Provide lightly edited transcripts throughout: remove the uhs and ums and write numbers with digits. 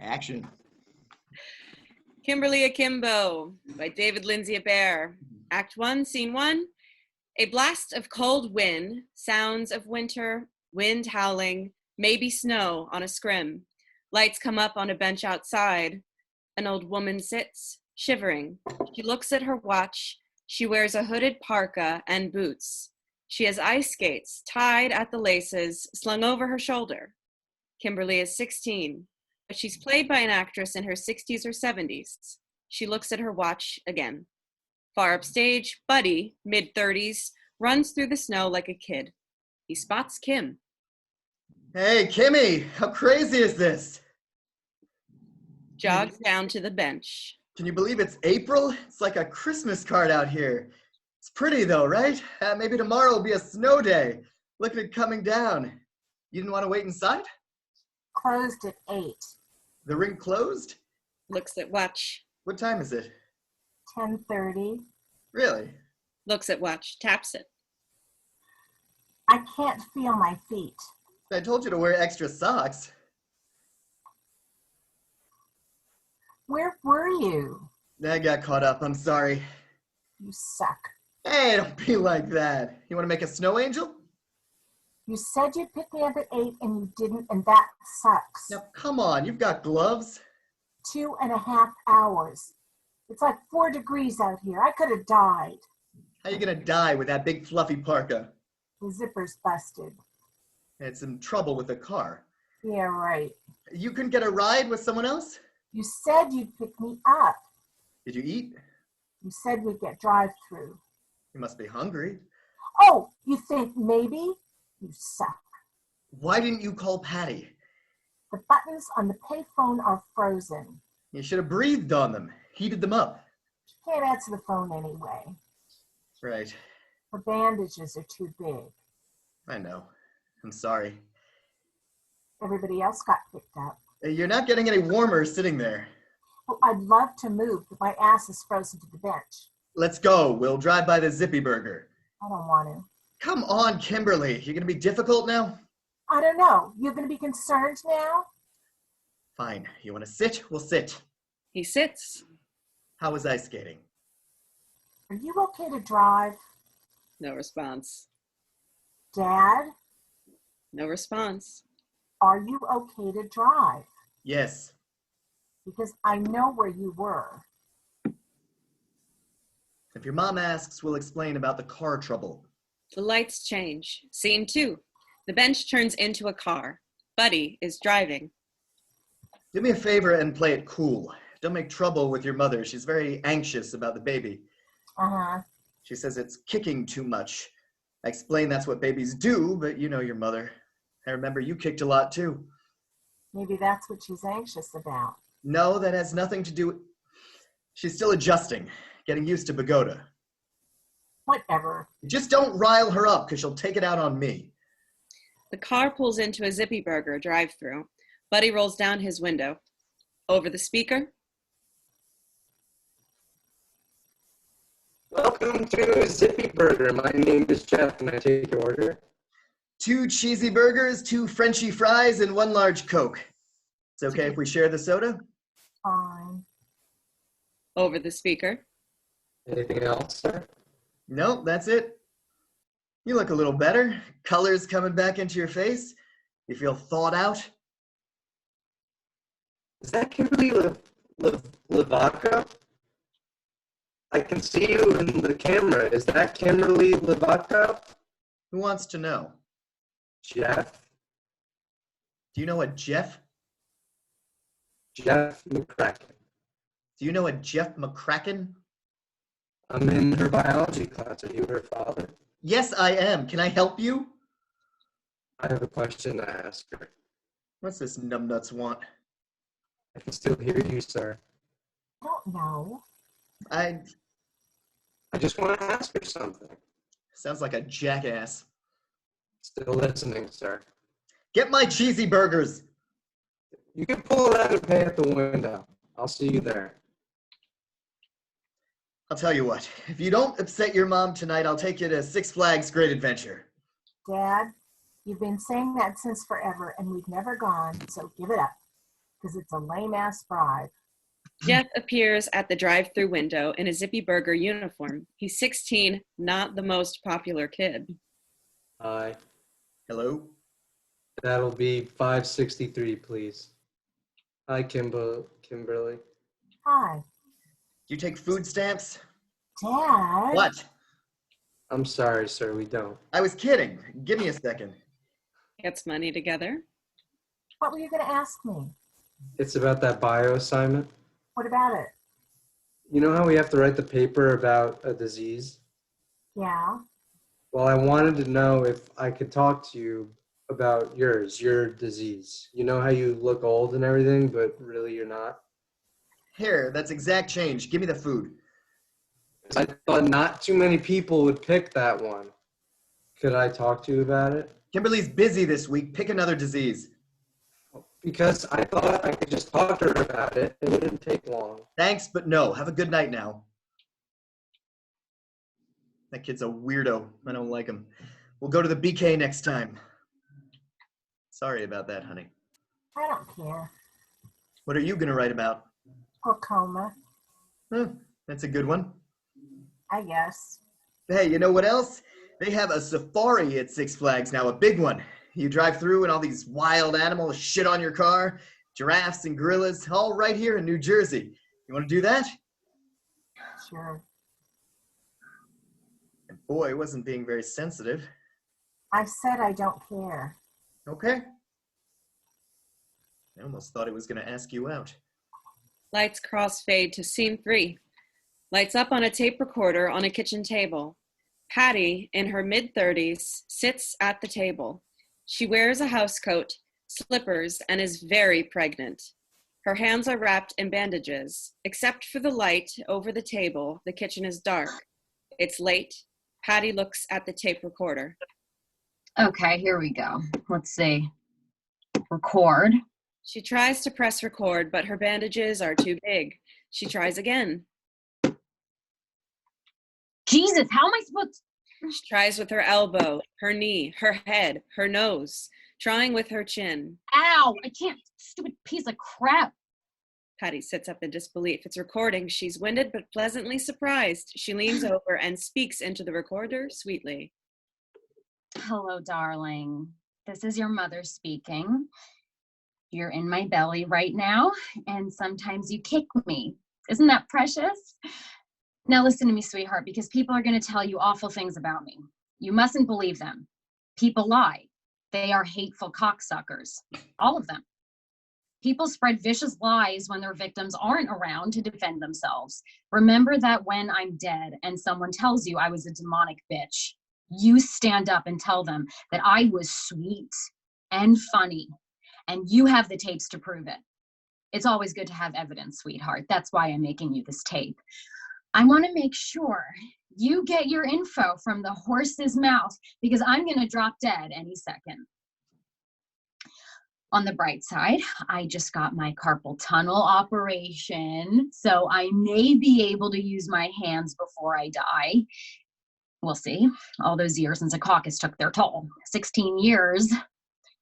Action. Kimberly Akimbo by David Lindsey-Abaire. Act 1, Scene 1. A blast of cold wind, sounds of winter, wind howling, maybe snow on a scrim. Lights come up on a bench outside. An old woman sits, shivering. She looks at her watch. She wears a hooded parka and boots. She has ice skates tied at the laces, slung over her shoulder. Kimberly is 16, but she's played by an actress in her 60s or 70s. She looks at her watch again. Far upstage, Buddy, mid-30s, runs through the snow like a kid. He spots Kim. Hey, Kimmy, how crazy is this? Jogs down to the bench. Can you believe it's April? It's like a Christmas card out here. It's pretty though, right? Maybe tomorrow will be a snow day. Look at it coming down. You didn't want to wait inside? Closed at 8. The rink closed? Looks at watch. What time is it? 10:30. Really? Looks at watch, taps it. I can't feel my feet. I told you to wear extra socks. Where were you? I got caught up, I'm sorry. You suck. Hey, don't be like that. You want to make a snow angel? You said you'd pick me up at 8 and you didn't, and that sucks. Now, come on, you've got gloves. 2.5 hours. It's like 4 degrees out here. I could have died. How you gonna die with that big fluffy parka? The zipper's busted. It's in trouble with the car. Yeah, right. You couldn't get a ride with someone else? You said you'd pick me up. Did you eat? You said we'd get drive-through. You must be hungry. Oh, you think maybe? You suck. Why didn't you call Pattie? The buttons on the payphone are frozen. You should have breathed on them, heated them up. She can't answer the phone anyway. Right. Her bandages are too big. I know. I'm sorry. Everybody else got picked up. You're not getting any warmer sitting there. Well, I'd love to move, but my ass is frozen to the bench. Let's go. We'll drive by the Zippy Burger. I don't want to. Come on, Kimberly. You're going to be difficult now? I don't know. You're going to be concerned now? Fine. You want to sit? We'll sit. He sits. How was ice skating? Are you okay to drive? No response. Dad, No response. are you okay to drive? Yes. Because I know where you were. If your mom asks, we'll explain about the car trouble. The lights change. Scene 2. The bench turns into a car. Buddy is driving. Do me a favor and play it cool. Don't make trouble with your mother. She's very anxious about the baby. Uh-huh. She says it's kicking too much. I explain that's what babies do, but you know your mother. I remember you kicked a lot too. Maybe that's what she's anxious about. No, that has nothing to do with... She's still adjusting, getting used to Bogota. Whatever. Just don't rile her up, because she'll take it out on me. The car pulls into a Zippy Burger drive-thru. Buddy rolls down his window. Over the speaker. Welcome to Zippy Burger. My name is Jeff. Can I take your order? 2 cheesy burgers, 2 Frenchy fries, and 1 large Coke. It's okay if we share the soda? Fine. Over the speaker. Anything else, sir? Nope, that's it. You look a little better. Color's coming back into your face. You feel thawed out. Is that Kimberly Lavaca? I can see you in the camera. Is that Kimberly Lavaca? Who wants to know? Jeff? Do you know a Jeff? Jeff McCracken. Do you know a Jeff McCracken? I'm in her biology class. Are you her father? Yes, I am. Can I help you? I have a question to ask her. What's this numbnuts want? I can still hear you, sir. I don't know. I just want to ask her something. Sounds like a jackass. Still listening, sir. Get my cheesy burgers. You can pull around and pay at the window. I'll see you there. I'll tell you what. If you don't upset your mom tonight, I'll take you to Six Flags Great Adventure. Dad, you've been saying that since forever, and we've never gone, so give it up. because it's a lame-ass bribe. Jeff appears at the drive-through window in a Zippy Burger uniform. He's 16, not the most popular kid. Hi. Hello? That'll be 563, please. Hi, Kimberly. Hi. Do you take food stamps? Dad? What? I'm sorry, sir, we don't. I was kidding. Give me a second. Gets money together. What were you going to ask me? It's about that bio assignment. What about it? You know how we have to write the paper about a disease? Yeah. Well, I wanted to know if I could talk to you about your disease. You know how you look old and everything, but really you're not? Here, that's exact change. Give me the food. I thought not too many people would pick that one. Could I talk to you about it? Kimberly's busy this week. Pick another disease. Because I thought I could just talk to her about it. It wouldn't take long. Thanks, but no. Have a good night now. That kid's a weirdo. I don't like him. We'll go to the BK next time. Sorry about that, honey. I don't care. What are you going to write about? Glaucoma, That's a good one. I guess. Hey, you know what else? They have a safari at Six Flags now, a big one. You drive through and all these wild animals shit on your car, giraffes and gorillas, all right here in New Jersey. You want to do that? Sure. And boy, wasn't being very sensitive. I said I don't care. Okay. I almost thought it was going to ask you out. Lights crossfade to scene 3. Lights up on a tape recorder on a kitchen table. Pattie, in her mid-30s, sits at the table. She wears a housecoat, slippers, and is very pregnant. Her hands are wrapped in bandages. Except for the light over the table, the kitchen is dark. It's late. Pattie looks at the tape recorder. Okay, here we go. Let's see. Record. She tries to press record, but her bandages are too big. She tries again. Jesus, how am I supposed to? She tries with her elbow, her knee, her head, her nose, trying with her chin. Ow, I can't. Stupid piece of crap. Pattie sits up in disbelief. It's recording. She's winded but pleasantly surprised. She leans over and speaks into the recorder sweetly. Hello, darling. This is your mother speaking. You're in my belly right now, and sometimes you kick me. Isn't that precious? Now listen to me, sweetheart, because people are going to tell you awful things about me. You mustn't believe them. People lie. They are hateful cocksuckers. All of them. People spread vicious lies when their victims aren't around to defend themselves. Remember that when I'm dead and someone tells you I was a demonic bitch, you stand up and tell them that I was sweet and funny, and you have the tapes to prove it. It's always good to have evidence, sweetheart. That's why I'm making you this tape. I want to make sure you get your info from the horse's mouth, because I'm going to drop dead any second. On the bright side, I just got my carpal tunnel operation, so I may be able to use my hands before I die. We'll see. All those years in Secaucus took their toll. 16 years.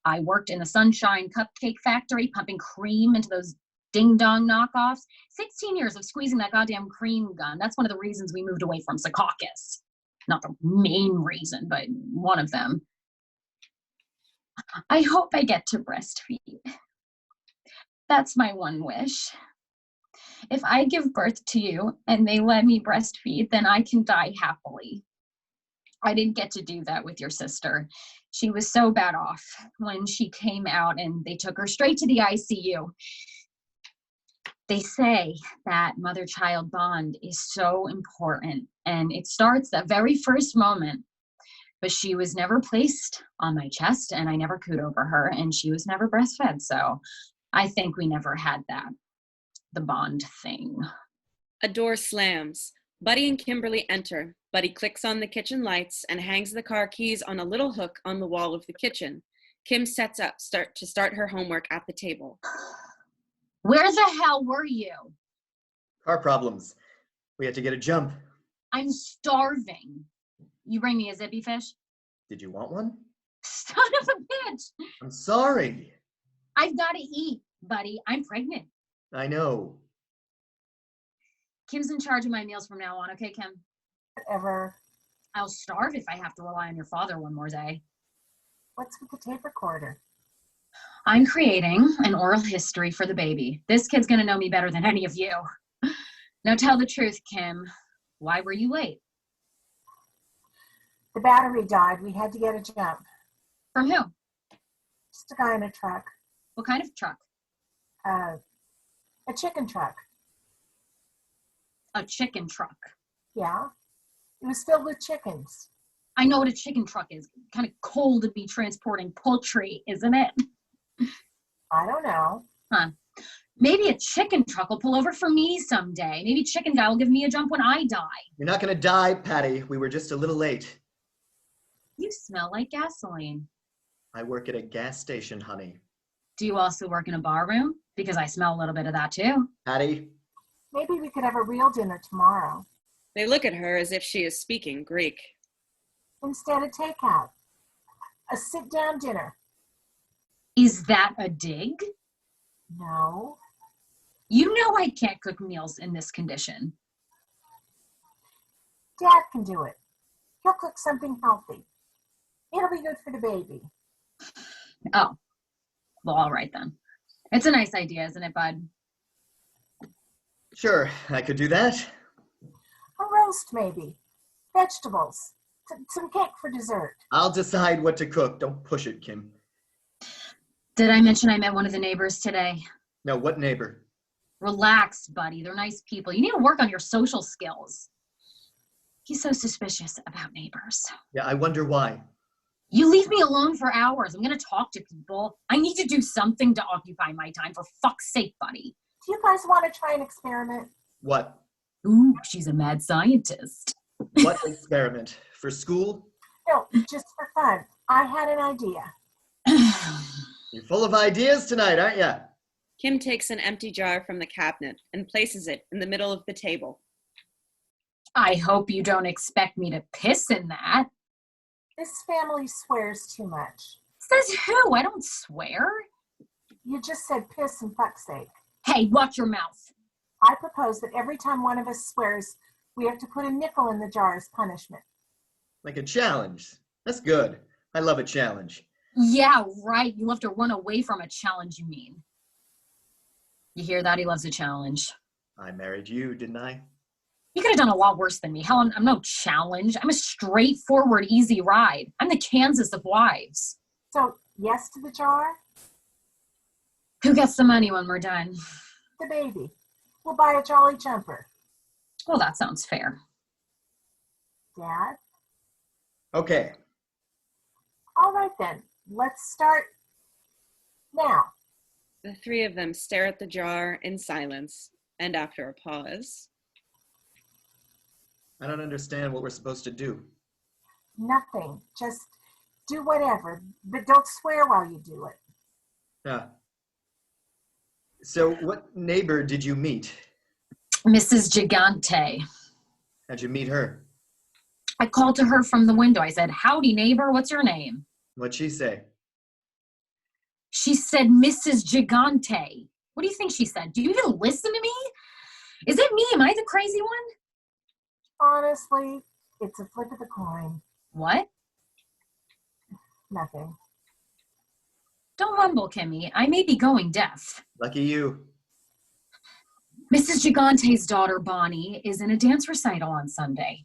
I worked in the Sunshine Cupcake Factory, pumping cream into those ding-dong knockoffs. 16 years of squeezing that goddamn cream gun. That's one of the reasons we moved away from Secaucus. Not the main reason, but one of them. I hope I get to breastfeed. That's my one wish. If I give birth to you and they let me breastfeed, then I can die happily. I didn't get to do that with your sister. She was so bad off when she came out and they took her straight to the ICU. They say that mother-child bond is so important, and it starts that very first moment. But she was never placed on my chest, and I never cooed over her, and she was never breastfed. So I think we never had that, the bond thing. A door slams. Buddy and Kimberly enter. Buddy clicks on the kitchen lights and hangs the car keys on a little hook on the wall of the kitchen. Kim sets up to start her homework at the table. Where the hell were you? Car problems. We had to get a jump. I'm starving. You bring me a zippy fish? Did you want one? Son of a bitch! I'm sorry. I've got to eat. buddy. I'm pregnant. I know. Kim's in charge of my meals from now on, okay, Kim? Whatever. I'll starve if I have to rely on your father one more day. What's with the tape recorder? I'm creating an oral history for the baby. This kid's gonna know me better than any of you. Now tell the truth, Kim. Why were you late? The battery died. We had to get a jump. From who? Just a guy in a truck. What kind of truck? A chicken truck. A chicken truck. Yeah. It was filled with chickens. I know what a chicken truck is. Kind of cold to be transporting poultry, isn't it? I don't know. Huh. Maybe a chicken truck will pull over for me someday. Maybe chicken guy will give me a jump when I die. You're not gonna die, Pattie. We were just a little late. You smell like gasoline. I work at a gas station, honey. Do you also work in a bar room? Because I smell a little bit of that too. Pattie? Maybe we could have a real dinner tomorrow They look at her as if she is speaking Greek. instead of takeout. A sit-down dinner. Is that a dig? No. You know I can't cook meals in this condition. Dad can do it. He'll cook something healthy. It'll be good for the baby. Oh, well, all right then. It's a nice idea, isn't it, bud? Sure, I could do that. A roast, maybe. Vegetables. Some cake for dessert. I'll decide what to cook. Don't push it, Kim. Did I mention I met one of the neighbors today? No, what neighbor? Relax, buddy. They're nice people. You need to work on your social skills. He's so suspicious about neighbors. Yeah, I wonder why. You leave me alone for hours. I'm going to talk to people. I need to do something to occupy my time. For fuck's sake, buddy. Do you guys want to try an experiment? What? Ooh, she's a mad scientist. What experiment? For school? No, just for fun. I had an idea. You're full of ideas tonight, aren't you? Kim takes an empty jar from the cabinet and places it in the middle of the table. I hope you don't expect me to piss in that. This family swears too much. Says who? I don't swear. You just said piss and fuck's sake. Hey, watch your mouth. I propose that every time one of us swears, we have to put a nickel in the jar as punishment. Like a challenge. That's good. I love a challenge. Yeah, right. You love to run away from a challenge, you mean. You hear that? He loves a challenge. I married you, didn't I? You could have done a lot worse than me. Hell, I'm no challenge. I'm a straightforward, easy ride. I'm the Kansas of wives. So, yes to the jar? Who gets the money when we're done? The baby. We'll buy a jolly jumper. Well, that sounds fair. Dad? Okay. All right then. Let's start now. The three of them stare at the jar in silence, and after a pause, I don't understand what we're supposed to do. Nothing. Just do whatever, but don't swear while you do it. Yeah. So what neighbor did you meet? Mrs. Gigante. How'd you meet her? I called to her from the window. I said, howdy, neighbor. What's your name? What'd she say? She said, Mrs. Gigante. What do you think she said? Do you even listen to me? Is it me? Am I the crazy one? Honestly, it's a flip of the coin. What? Nothing. Don't rumble, Kimmy. I may be going deaf. Lucky you. Mrs. Gigante's daughter, Bonnie, is in a dance recital on Sunday.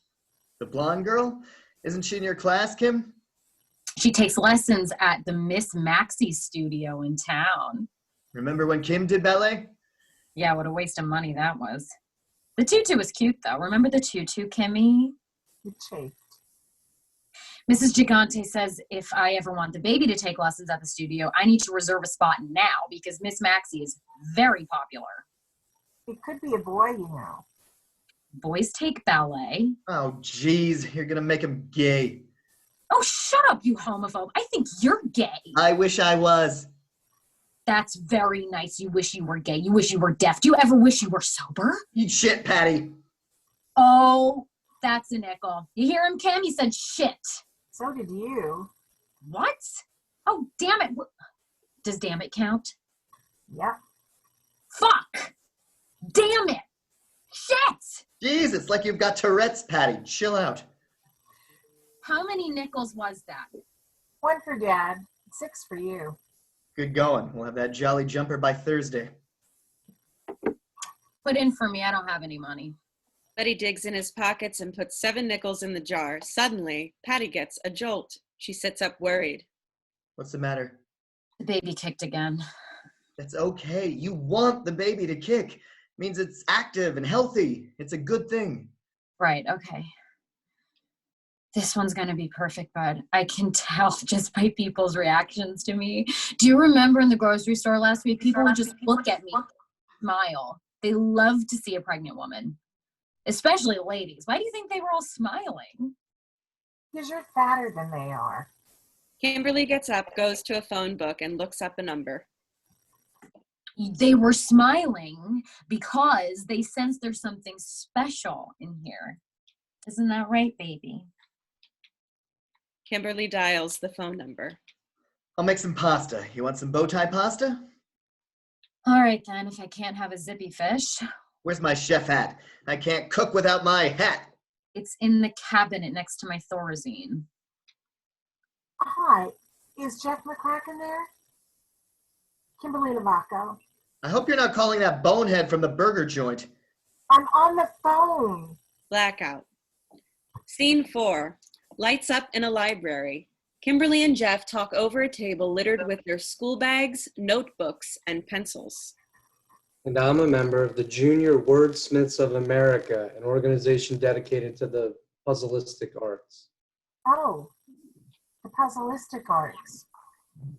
The blonde girl? Isn't she in your class, Kim? She takes lessons at the Miss Maxie studio in town. Remember when Kim did ballet? Yeah, what a waste of money that was. The tutu was cute, though. Remember the tutu, Kimmy? You chafed. Mrs. Gigante says if I ever want the baby to take lessons at the studio, I need to reserve a spot now because Miss Maxie is very popular. It could be a boy, you know. Boys take ballet. Oh, geez, you're gonna make him gay. Oh, shut up, you homophobe. I think you're gay. I wish I was. That's very nice. You wish you were gay. You wish you were deaf. Do you ever wish you were sober? Eat shit, Pattie. Oh, that's a nickel. You hear him, Kim? He said shit. So did you. What? Oh, damn it. Does damn it count? Yep. Damn it! Shit! Jeez, it's like you've got Tourette's, Pattie. Chill out. How many nickels was that? 1 for Dad, 6 for you. Good going. We'll have that jolly jumper by Thursday. Put in for me. I don't have any money. Buddy digs in his pockets and puts 7 nickels in the jar. Suddenly, Pattie gets a jolt. She sits up worried. What's the matter? The baby kicked again. That's okay. You want the baby to kick. It means it's active and healthy. It's a good thing. Right, okay. This one's gonna be perfect, bud. I can tell just by people's reactions to me. Do you remember in the grocery store last week, people would just look at me, smile. They love to see a pregnant woman, especially ladies. Why do you think they were all smiling? Because you're fatter than they are. Kimberly gets up, goes to a phone book, and looks up a number. They were smiling because they sense there's something special in here. Isn't that right, baby? Kimberly dials the phone number. I'll make some pasta. You want some bow tie pasta? All right, then, if I can't have a zippy fish. Where's my chef hat? I can't cook without my hat. It's in the cabinet next to my Thorazine. Hi, is Jeff McCracken there? Kimberly Lavaco. I hope you're not calling that bonehead from the burger joint. I'm on the phone. Blackout. Scene 4. Lights up in a library. Kimberly and Jeff talk over a table littered with their school bags, notebooks, and pencils. And I'm a member of the Junior Wordsmiths of America, an organization dedicated to the puzzleistic arts. Oh, the puzzleistic arts.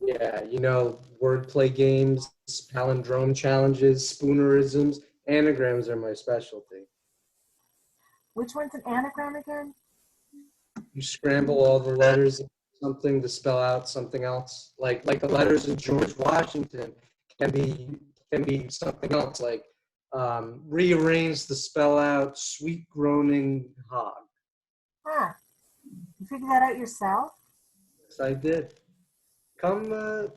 Yeah, you know, wordplay games, palindrome challenges, spoonerisms, anagrams are my specialty. Which one's an anagram again? You scramble all the letters into something to spell out something else. Like the letters in George Washington can be something else, like rearrange to spell out sweet groaning hog. Huh. You figured that out yourself? Yes, I did.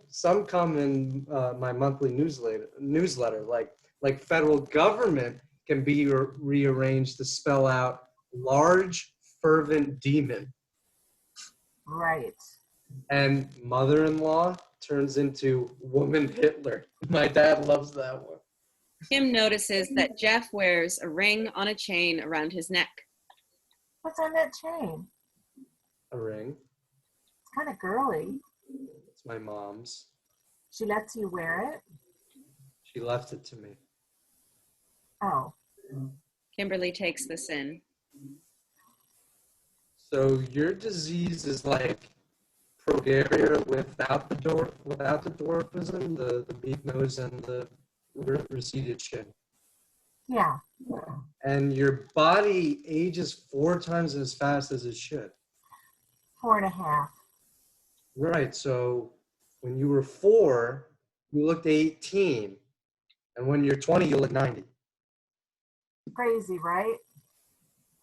Some come in my monthly newsletter. Like federal government can be rearranged to spell out large fervent demon. Right. And mother-in-law turns into woman Hitler. My dad loves that one. Kim notices that Jeff wears a ring on a chain around his neck. What's on that chain? A ring. It's kind of girly. It's my mom's. She lets you wear it? She left it to me. Oh. Kimberly takes this in. So your disease is like progeria without the dwarfism, the big nose and the receded chin. Yeah. And your body ages 4 times as fast as it should. 4.5. Right, so when you were 4, you looked 18. And when you're 20, you look 90. Crazy, right?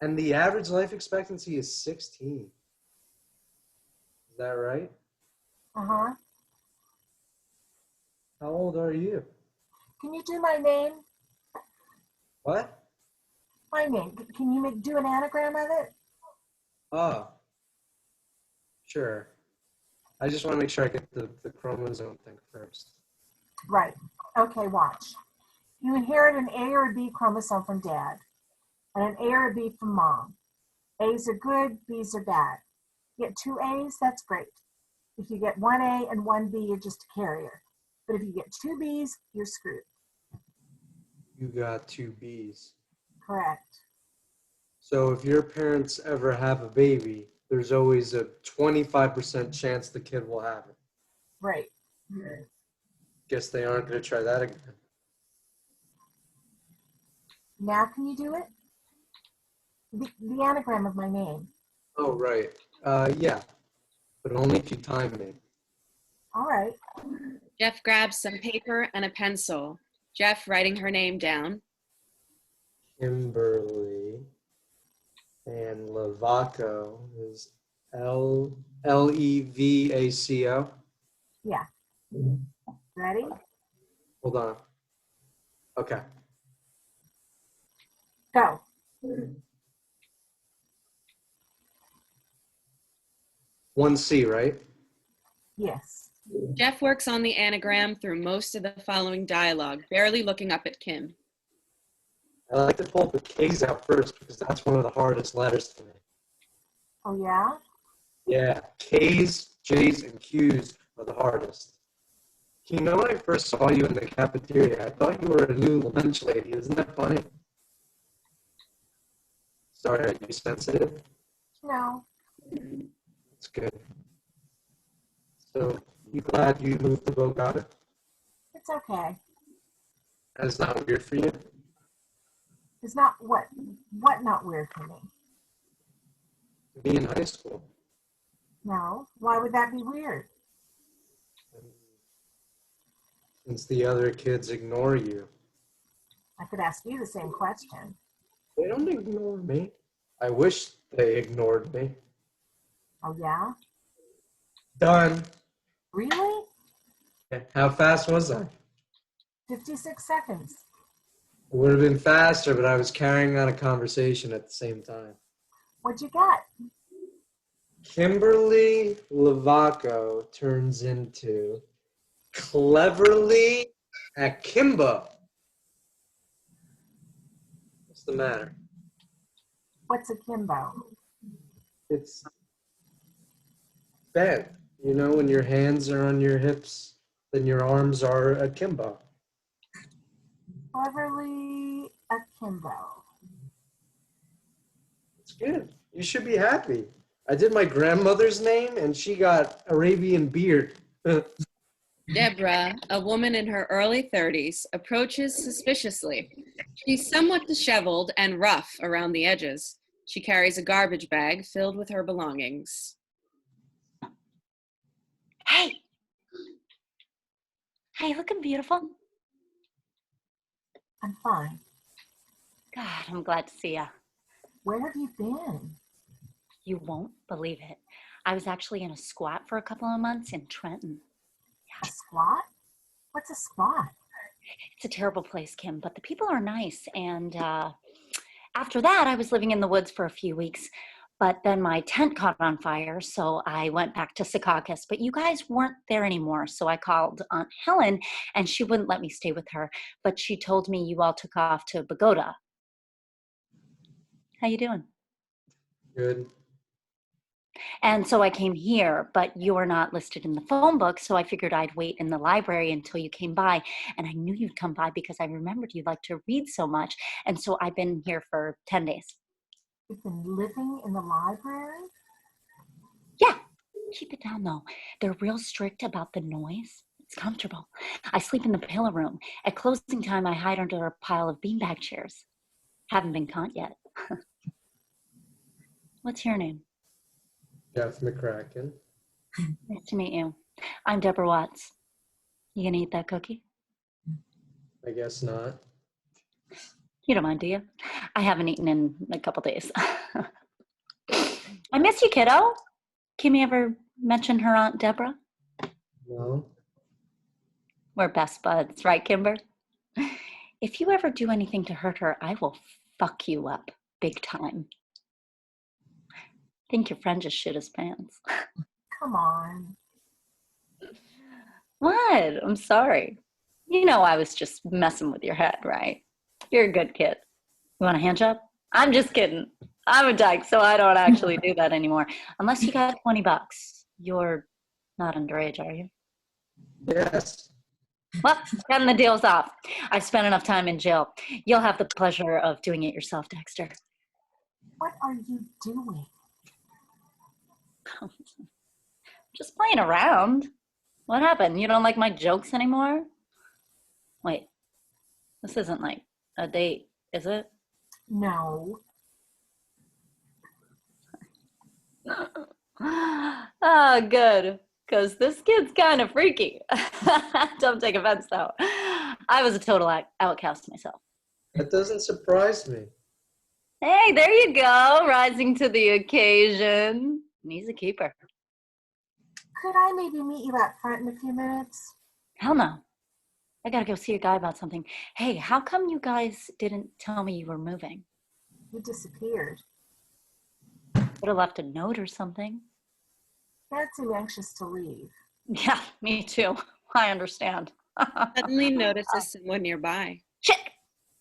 And the average life expectancy is 16. Is that right? Uh-huh. How old are you? Can you do my name? What? My name. Can you do an anagram of it? Oh, sure. I just want to make sure I get the chromosome thing first. Right. Okay, watch. You inherit an A or a B chromosome from Dad, and an A or a B from Mom. A's are good, B's are bad. You get 2 A's, that's great. If you get 1 A and 1 B, you're just a carrier. But if you get 2 B's, you're screwed. You got 2 B's. Correct. So if your parents ever have a baby, there's always a 25% chance the kid will have it. Right. Guess they aren't going to try that again. Now can you do it? The anagram of my name. Oh, right. Yeah, but only if you time me. All right. Jeff grabs some paper and a pencil. Jeff writing her name down. Kimberly, and Lavaco is Levaco. Yeah. Ready? Hold on. Okay. Go. One C, right? Yes. Jeff works on the anagram through most of the following dialogue, barely looking up at Kim. I like to pull the K's out first because that's one of the hardest letters to me. Oh, yeah? Yeah, K's, J's, and Q's are the hardest. You know, when I first saw you in the cafeteria, I thought you were a new lunch lady. Isn't that funny? Sorry, are you sensitive? No. It's good. So, you glad you moved to Bogota? It's okay. That's not weird for you? It's not what not weird for me? To be in high school. No. Why would that be weird? Since the other kids ignore you. I could ask you the same question. They don't ignore me. I wish they ignored me. Oh, yeah? Done. Really? How fast was I? 56 seconds. It would have been faster, but I was carrying on a conversation at the same time. What'd you get? Kimberly Akimbo turns into Cleverly Akimbo. What's the matter? What's akimbo? It's bent. You know, when your hands are on your hips, then your arms are akimbo. Cleverly akimbo. It's good. You should be happy. I did my grandmother's name, and she got Arabian beard. Debra, a woman in her early 30s, approaches suspiciously. She's somewhat disheveled and rough around the edges. She carries a garbage bag filled with her belongings. Hey! Hey, looking beautiful. I'm fine. God, I'm glad to see ya. Where have you been? You won't believe it. I was actually in a squat for a couple of months in Trenton. A squat? What's a squat? It's a terrible place, Kim, but the people are nice. And after that, I was living in the woods for a few weeks. But then my tent caught on fire, so I went back to Secaucus. But you guys weren't there anymore, so I called Aunt Helen, and she wouldn't let me stay with her. But she told me you all took off to Bogota. How you doing? Good. And so I came here, but you were not listed in the phone book, so I figured I'd wait in the library until you came by. And I knew you'd come by because I remembered you like to read so much. And so I've been here for 10 days. You've been living in the library? Yeah, keep it down though. They're real strict about the noise. It's comfortable. I sleep in the pillow room. At closing time, I hide under a pile of beanbag chairs. Haven't been caught yet. What's your name? Jeff McCracken. Nice to meet you. I'm Debra Watts. You gonna eat that cookie? I guess not. You don't mind, do you? I haven't eaten in a couple days. I miss you, kiddo. Kimmy ever mention her Aunt Debra? No. We're best buds, right, Kimber? If you ever do anything to hurt her, I will fuck you up big time. Think your friend just shit his pants. Come on. What? I'm sorry. You know I was just messing with your head, right? You're a good kid. You want a hand job? I'm just kidding. I'm a dyke, so I don't actually do that anymore. Unless you got $20. You're not underage, are you? Yes. Well, then the deal's off. I spent enough time in jail. You'll have the pleasure of doing it yourself, Dexter. What are you doing? Just playing around. What happened? You don't like my jokes anymore? Wait, this isn't like a date, is it? No. Oh, good. Because this kid's kind of freaky. Don't take offense, though. I was a total outcast myself. That doesn't surprise me. Hey, there you go. Rising to the occasion. And he's a keeper. Could I maybe meet you out front in a few minutes? Hell no. I gotta go see a guy about something. Hey, how come you guys didn't tell me you were moving? He disappeared. Would have left a note or something. Dad seemed anxious to leave. Yeah, me too. I understand. Suddenly notices someone nearby. Shit!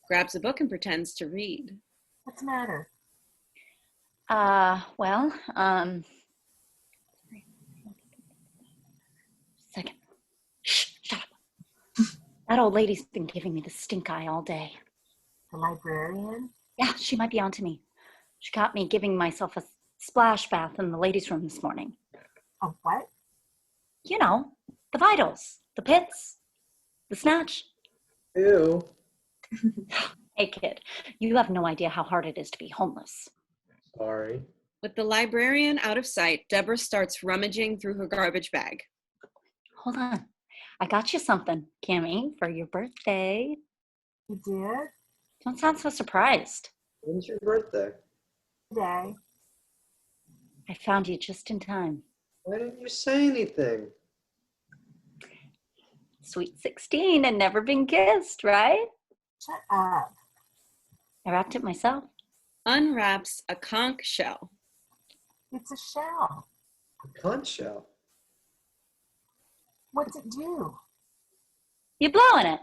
Grabs a book and pretends to read. What's the matter? Well, second. Shh, shut up. That old lady's been giving me the stink eye all day. The librarian? Yeah, she might be onto me. She caught me giving myself a splash bath in the ladies' room this morning. Oh, what? You know, the vitals, the pits, the snatch. Ew. Hey, kid, you have no idea how hard it is to be homeless. Sorry. With the librarian out of sight, Debra starts rummaging through her garbage bag. Hold on. I got you something, Kimmy, for your birthday. You did? Don't sound so surprised. When's your birthday? Today. I found you just in time. Why didn't you say anything? Sweet 16 and never been kissed, right? Shut up. I wrapped it myself. Unwraps a conch shell. It's a shell. A conch shell. What's it do? You blow in it.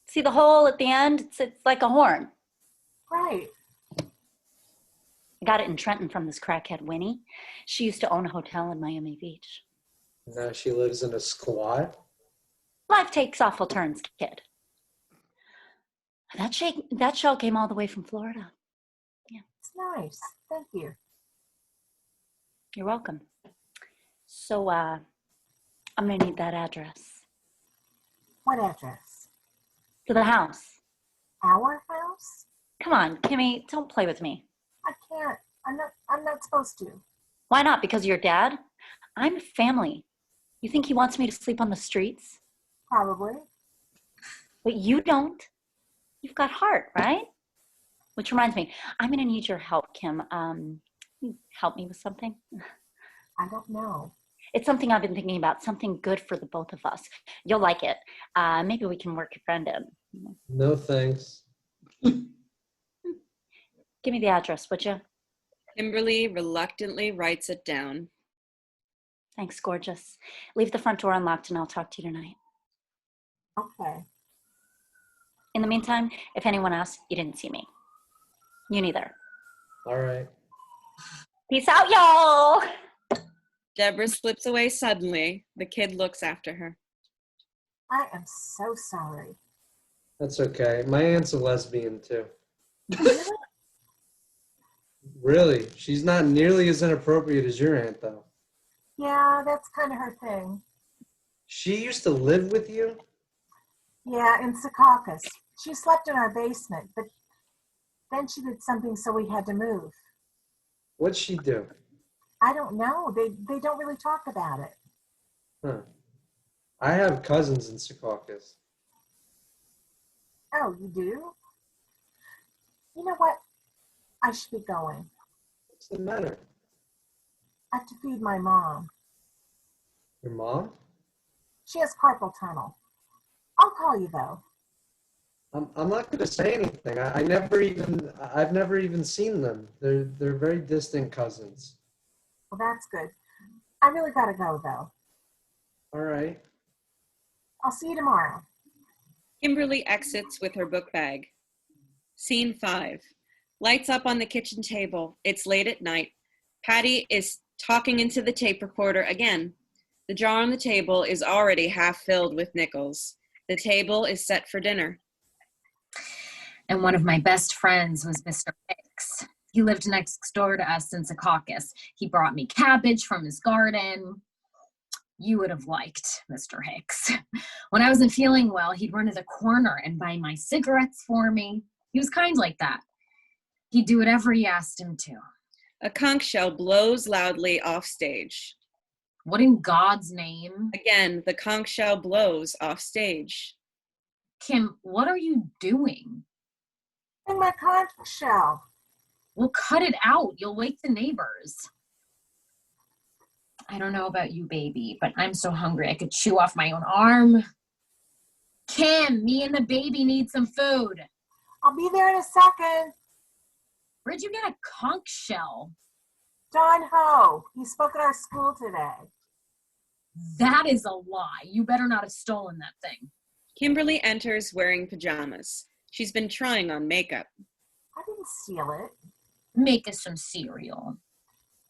See the hole at the end? It's like a horn. Right. I got it in Trenton from this crackhead Winnie. She used to own a hotel in Miami Beach. Now she lives in a squat. Life takes awful turns, kid. That shell came all the way from Florida. Yeah. It's nice. Thank you. You're welcome. So, I'm gonna need that address. What address? To the house. Our house? Come on, Kimmy, don't play with me. I can't. I'm not supposed to. Why not? Because of your dad? I'm family. You think he wants me to sleep on the streets? Probably. But you don't. You've got heart, right? Which reminds me, I'm gonna need your help, Kim. You help me with something? I don't know. It's something I've been thinking about, something good for the both of us. You'll like it. Maybe we can work your friend in. No thanks. Give me the address, would you? Kimberly reluctantly writes it down. Thanks, gorgeous. Leave the front door unlocked and I'll talk to you tonight. Okay. In the meantime, if anyone asks, you didn't see me. You neither. All right. Peace out, y'all! Debra slips away suddenly. The kid looks after her. I am so sorry. That's okay. My aunt's a lesbian too. Really? She's not nearly as inappropriate as your aunt, though. Yeah, that's kind of her thing. She used to live with you? Yeah, in Secaucus. She slept in our basement, but then she did something so we had to move. What'd she do? I don't know. They don't really talk about it. Huh. I have cousins in Secaucus. Oh, you do? You know what? I should be going. What's the matter? I have to feed my mom. Your mom? She has carpal tunnel. I'll call you though. I'm not going to say anything. I've never even seen them. They're very distant cousins. Well, that's good. I really gotta go though. All right. I'll see you tomorrow. Kimberly exits with her book bag. Scene 5. Lights up on the kitchen table. It's late at night. Pattie is talking into the tape recorder again. The jar on the table is already half filled with nickels. The table is set for dinner. And one of my best friends was Mr. Hicks. He lived next door to us in Secaucus. He brought me cabbage from his garden. You would have liked Mr. Hicks. When I wasn't feeling well, he'd run to the corner and buy my cigarettes for me. He was kind like that. He'd do whatever you asked him to. A conch shell blows loudly off stage. What in God's name? Again, the conch shell blows off stage. Kim, what are you doing? In my conch shell. Well, cut it out. You'll wake the neighbors. I don't know about you, baby, but I'm so hungry I could chew off my own arm. Kim, me and the baby need some food. I'll be there in a second. Where'd you get a conch shell? Don Ho. He spoke at our school today. That is a lie. You better not have stolen that thing. Kimberly enters wearing pajamas. She's been trying on makeup. I didn't steal it. Make us some cereal.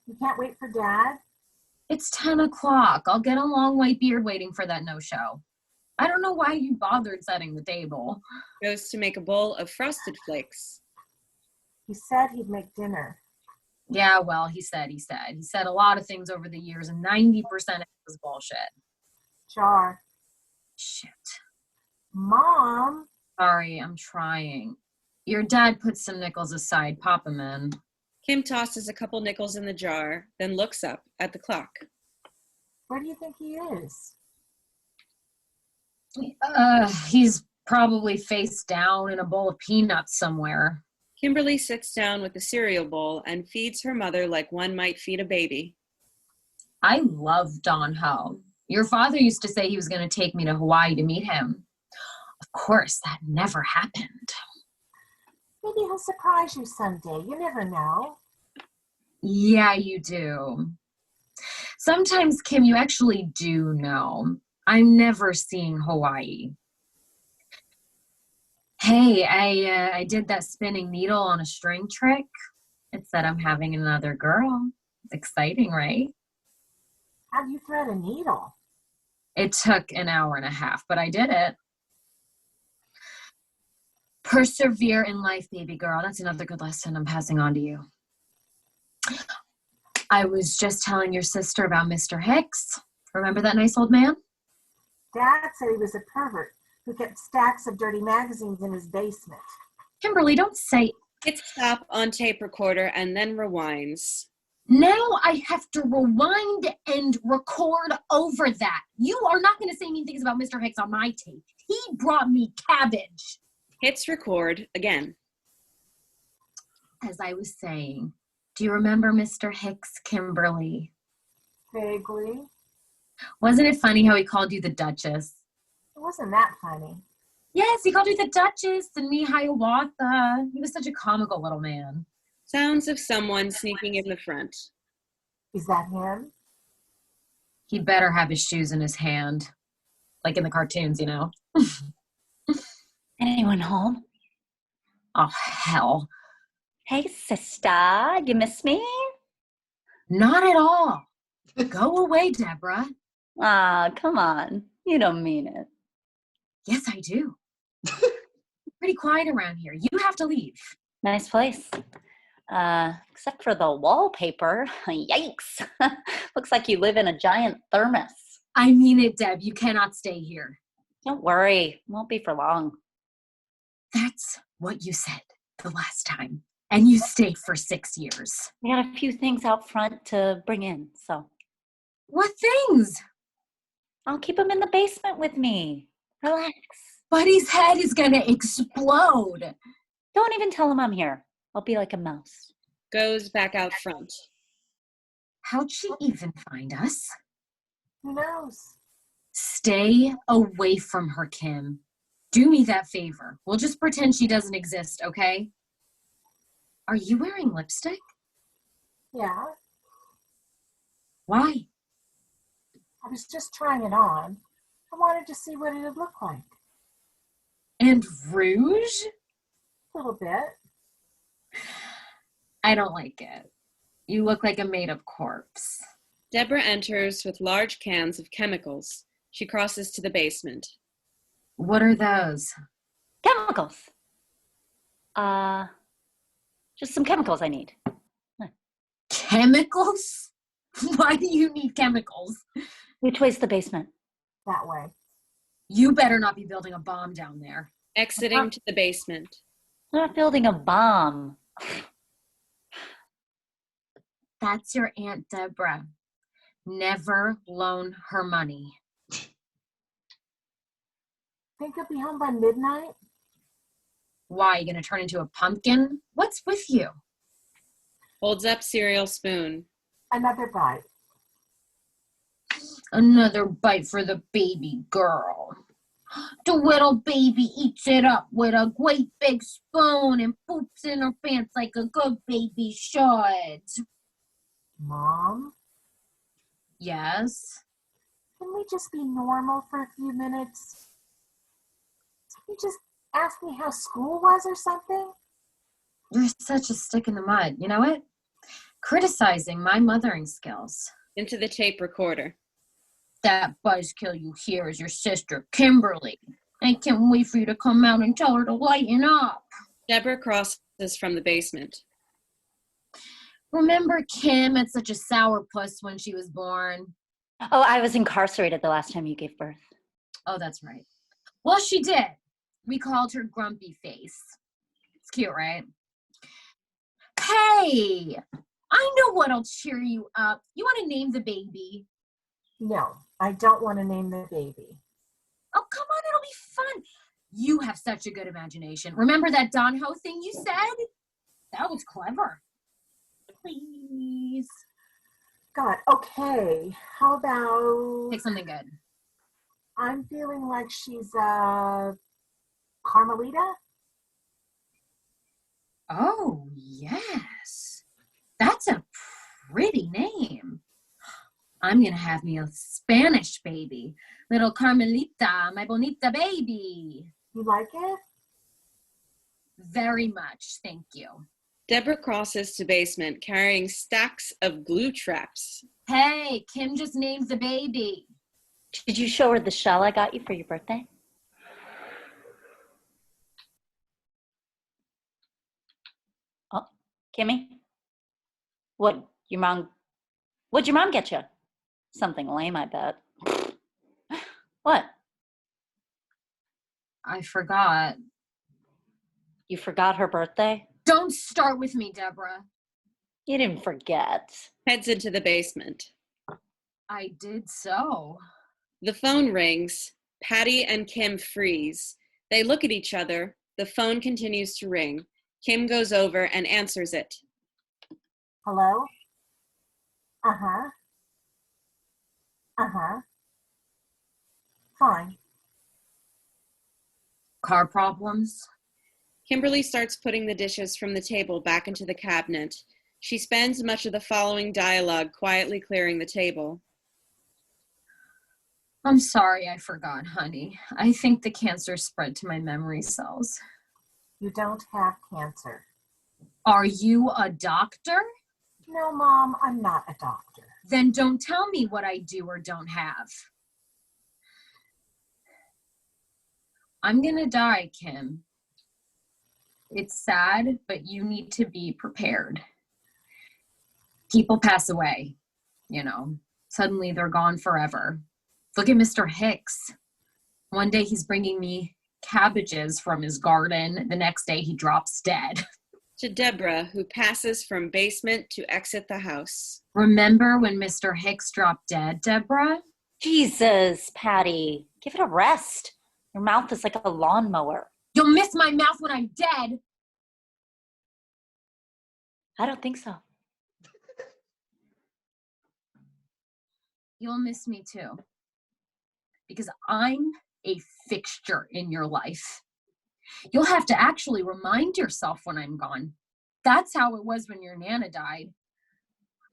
You can't wait for Dad? It's 10 o'clock. I'll get a long white beard waiting for that no-show. I don't know why you bothered setting the table. Goes to make a bowl of frosted flakes. He said he'd make dinner. Yeah, well, he said. He said a lot of things over the years, and 90% of it was bullshit. Jar. Shit. Mom. Sorry, I'm trying. Your dad put some nickels aside. Pop them in. Kim tosses a couple nickels in the jar, then looks up at the clock. Where do you think he is? He's probably face down in a bowl of peanuts somewhere. Kimberly sits down with the cereal bowl and feeds her mother like one might feed a baby. I love Don Ho. Your father used to say he was going to take me to Hawaii to meet him. Of course, that never happened. Maybe he'll surprise you someday. You never know. Yeah, you do. Sometimes, Kim, you actually do know. I'm never seeing Hawaii. Hey, I did that spinning needle on a string trick. It said I'm having another girl. It's exciting, right? How do you thread a needle? It took an hour and a half, but I did it. Persevere in life, baby girl. That's another good lesson I'm passing on to you. I was just telling your sister about Mr. Hicks. Remember that nice old man? Dad said he was a pervert who kept stacks of dirty magazines in his basement. Kimberly, don't say... Hits stop on tape recorder and then rewinds. Now I have to rewind and record over that. You are not going to say mean things about Mr. Hicks on my tape. He brought me cabbage. Hits record again. As I was saying, do you remember Mr. Hicks, Kimberly? Vaguely. Wasn't it funny how he called you the Duchess? It wasn't that funny. Yes, he called you the Duchess and me Hiawatha. He was such a comical little man. Sounds of someone sneaking in the front. Is that him? He better have his shoes in his hand. Like in the cartoons, you know? Anyone home? Oh, hell. Hey, sister, you miss me? Not at all. Go away, Debra. Ah, come on. You don't mean it. Yes, I do. Pretty quiet around here. You have to leave. Nice place. Except for the wallpaper. Yikes. Looks like you live in a giant thermos. I mean it, Deb. You cannot stay here. Don't worry. Won't be for long. That's what you said the last time. And you stayed for 6 years. We got a few things out front to bring in, so. What things? I'll keep them in the basement with me. Relax. Buddy's head is going to explode. Don't even tell him I'm here. I'll be like a mouse. Goes back out front. How'd she even find us? Who knows? Stay away from her, Kim. Do me that favor. We'll just pretend she doesn't exist, okay? Are you wearing lipstick? Yeah. Why? I was just trying it on. I wanted to see what it'd look like. And rouge? A little bit. I don't like it. You look like a made-up corpse. Debra enters with large cans of chemicals. She crosses to the basement. What are those? Chemicals. Just some chemicals I need. Chemicals? Why do you need chemicals? Which way's the basement? That way. You better not be building a bomb down there. Exiting to the basement. I'm not building a bomb. That's your Aunt Debra. Never loan her money. Think you'll be home by midnight? Why, you gonna turn into a pumpkin? What's with you? Holds up cereal spoon. Another bite. Another bite for the baby girl. The little baby eats it up with a great big spoon and poops in her pants like a good baby should. Mom, Yes? can we just be normal for a few minutes? Can you just ask me how school was or something? You're such a stick in the mud. You know what? Criticizing my mothering skills. Into the tape recorder. That buzzkill you hear is your sister, Kimberly. I can't wait for you to come out and tell her to lighten up. Debra crosses from the basement. Remember Kim had such a sourpuss when she was born? Oh, I was incarcerated the last time you gave birth. Oh, that's right. Well, she did. We called her Grumpy Face. It's cute, right? Hey, I know what'll cheer you up. You want to name the baby? No, I don't want to name the baby. Oh, come on, it'll be fun. You have such a good imagination. Remember that Don Ho thing you said? That was clever. Please. God, okay. How about... Pick something good. I'm feeling like she's, Carmelita? Oh, yes. That's a pretty name. I'm going to have me a Spanish baby. Little Carmelita, my bonita baby. You like it? Very much, thank you. Debra crosses to basement carrying stacks of glue traps. Hey, Kim just named the baby. Did you show her the shell I got you for your birthday? Oh, Kimmy? What'd your mom get you? Something lame, I bet. What? I forgot. You forgot her birthday? Don't start with me, Debra. You didn't forget. Heads into the basement. I did so. The phone rings. Pattie and Kim freeze. They look at each other. The phone continues to ring. Kim goes over and answers it. Hello? Uh-huh. Uh-huh. Fine. Car problems? Kimberly starts putting the dishes from the table back into the cabinet. She spends much of the following dialogue quietly clearing the table. I'm sorry I forgot, honey. I think the cancer spread to my memory cells. You don't have cancer. Are you a doctor? No, Mom, I'm not a doctor. Then don't tell me what I do or don't have. I'm gonna die, Kim. It's sad, but you need to be prepared. People pass away, you know. Suddenly they're gone forever. Look at Mr. Hicks. One day he's bringing me cabbages from his garden. The next day he drops dead. To Debra, who passes from basement to exit the house. Remember when Mr. Hicks dropped dead, Debra? Jesus, Pattie, give it a rest. Your mouth is like a lawnmower. You'll miss my mouth when I'm dead. I don't think so. You'll miss me too. Because I'm a fixture in your life. You'll have to actually remind yourself when I'm gone. That's how it was when your Nana died.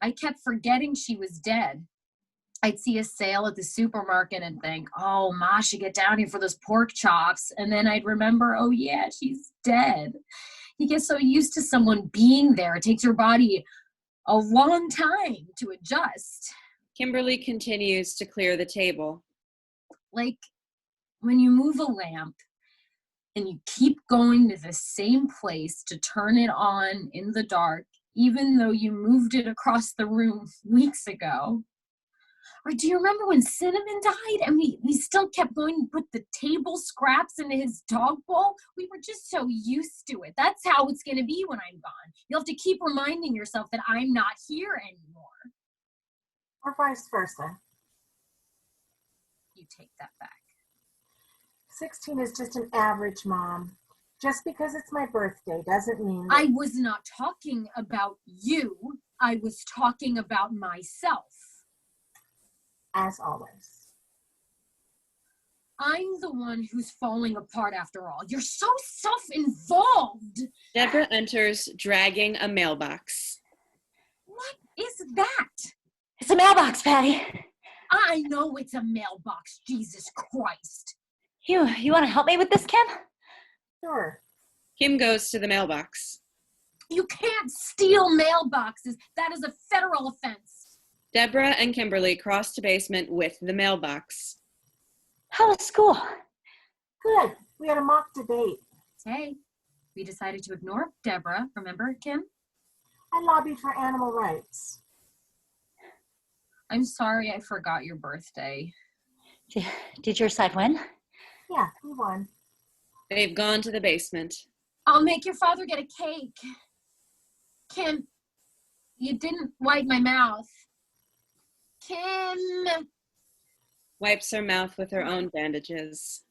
I kept forgetting she was dead. I'd see a sale at the supermarket and think, oh, Ma should get down here for those pork chops. And then I'd remember, oh yeah, she's dead. You get so used to someone being there. It takes your body a long time to adjust. Kimberly continues to clear the table. Like when you move a lamp and you keep going to the same place to turn it on in the dark, even though you moved it across the room weeks ago. Or do you remember when Cinnamon died and we still kept going to put the table scraps into his dog bowl? We were just so used to it. That's how it's going to be when I'm gone. You'll have to keep reminding yourself that I'm not here anymore. Or vice versa. You take that back. 16 is just an average, Mom. Just because it's my birthday doesn't mean... I was not talking about you. I was talking about myself. As always. I'm the one who's falling apart after all. You're so self-involved. Debra enters, dragging a mailbox. What is that? It's a mailbox, Pattie. I know it's a mailbox, Jesus Christ. You want to help me with this, Kim? Sure. Kim goes to the mailbox. You can't steal mailboxes. That is a federal offense. Debra and Kimberly cross to basement with the mailbox. How was school? Good. We had a mock debate. Hey, we decided to ignore Debra. Remember, Kim? I lobbied for animal rights. I'm sorry I forgot your birthday. Did your side win? Yeah, we won. They've gone to the basement. I'll make your father get a cake. Kim, you didn't wipe my mouth. Kim! Wipes her mouth with her own bandages.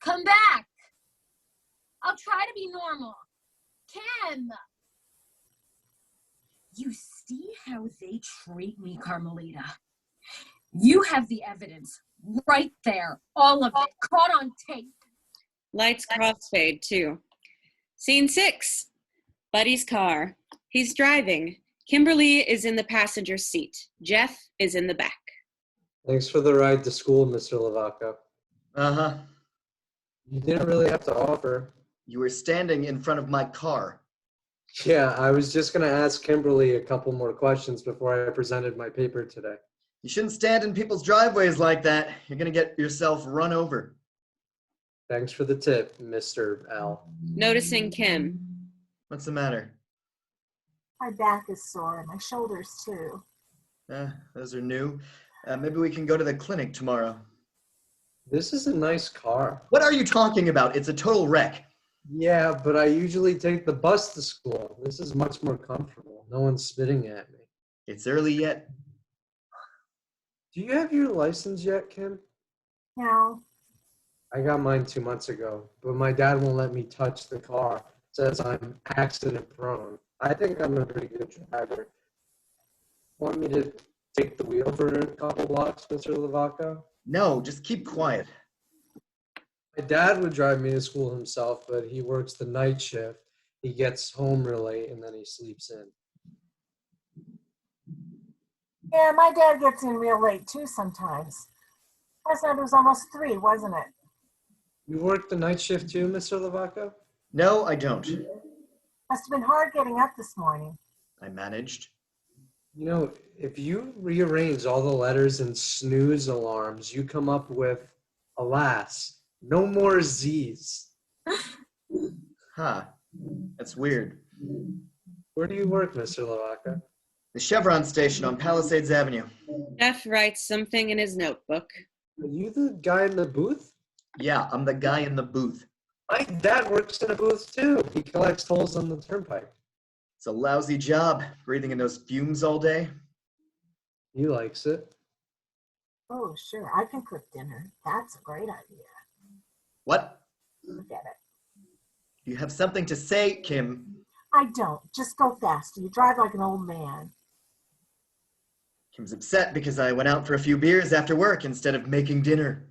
Come back! I'll try to be normal. Kim! You see how they treat me, Carmelita? You have the evidence right there, all of it, caught on tape. Lights crossfade too. Scene 6. Buddy's car. He's driving. Kimberly is in the passenger seat. Jeff is in the back. Thanks for the ride to school, Mr. Lavaca. Uh-huh. You didn't really have to offer. You were standing in front of my car. Yeah, I was just going to ask Kimberly a couple more questions before I presented my paper today. You shouldn't stand in people's driveways like that. You're gonna get yourself run over. Thanks for the tip, Mr. L. Noticing Kim. What's the matter? My back is sore and my shoulders too. Those are new. Maybe we can go to the clinic tomorrow. This is a nice car. What are you talking about? It's a total wreck. Yeah, but I usually take the bus to school. This is much more comfortable. No one's spitting at me. It's early yet. Do you have your license yet, Kim? No. I got mine 2 months ago, but my dad won't let me touch the car. Says I'm accident prone. I think I'm a pretty good driver. Want me to take the wheel for a couple blocks, Mr. Lavaca? No, just keep quiet. My dad would drive me to school himself, but he works the night shift. He gets home real late and then he sleeps in. Yeah, my dad gets in real late too sometimes. Last night it was almost 3, wasn't it? You work the night shift too, Mr. Lavaca? No, I don't. Must have been hard getting up this morning. I managed. You know, if you rearrange all the letters and snooze alarms, you come up with, alas, no more Z's. Huh. That's weird. Where do you work, Mr. Lavaca? The Chevron station on Palisades Avenue. Jeff writes something in his notebook. Are you the guy in the booth? Yeah, I'm the guy in the booth. My dad works in a booth too. He collects tolls on the turnpike. It's a lousy job, breathing in those fumes all day. He likes it. Oh, sure, I can cook dinner. That's a great idea. What? Forget it. Do you have something to say, Kim? I don't. Just go faster. You drive like an old man. Kim's upset because I went out for a few beers after work instead of making dinner.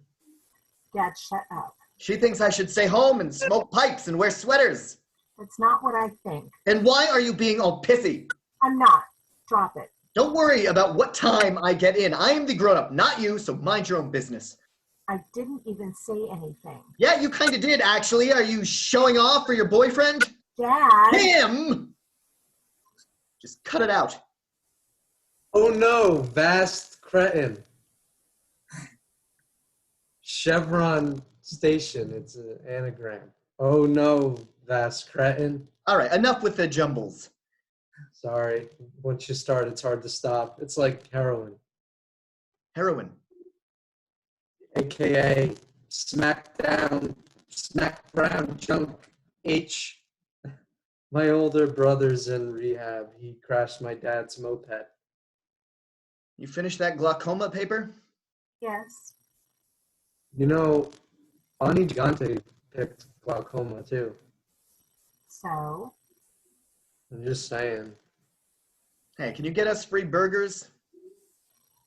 Dad, shut up. She thinks I should stay home and smoke pipes and wear sweaters. That's not what I think. And why are you being all pissy? I'm not. Drop it. Don't worry about what time I get in. I am the grown-up, not you, so mind your own business. I didn't even say anything. Yeah, you kind of did, actually. Are you showing off for your boyfriend? Dad! Kim! Just cut it out. Oh no, vast cretin. Chevron station, it's an anagram. Oh no, vast cretin. All right, enough with the jumbles. Sorry, once you start, it's hard to stop. It's like heroin, Heroin. AKA smackdown, smack brown junk H. My older brother's in rehab. He crashed my dad's moped. You finished that glaucoma paper? Yes. You know, Ani Gigante picked glaucoma too. So? I'm just saying. Hey, can you get us free burgers?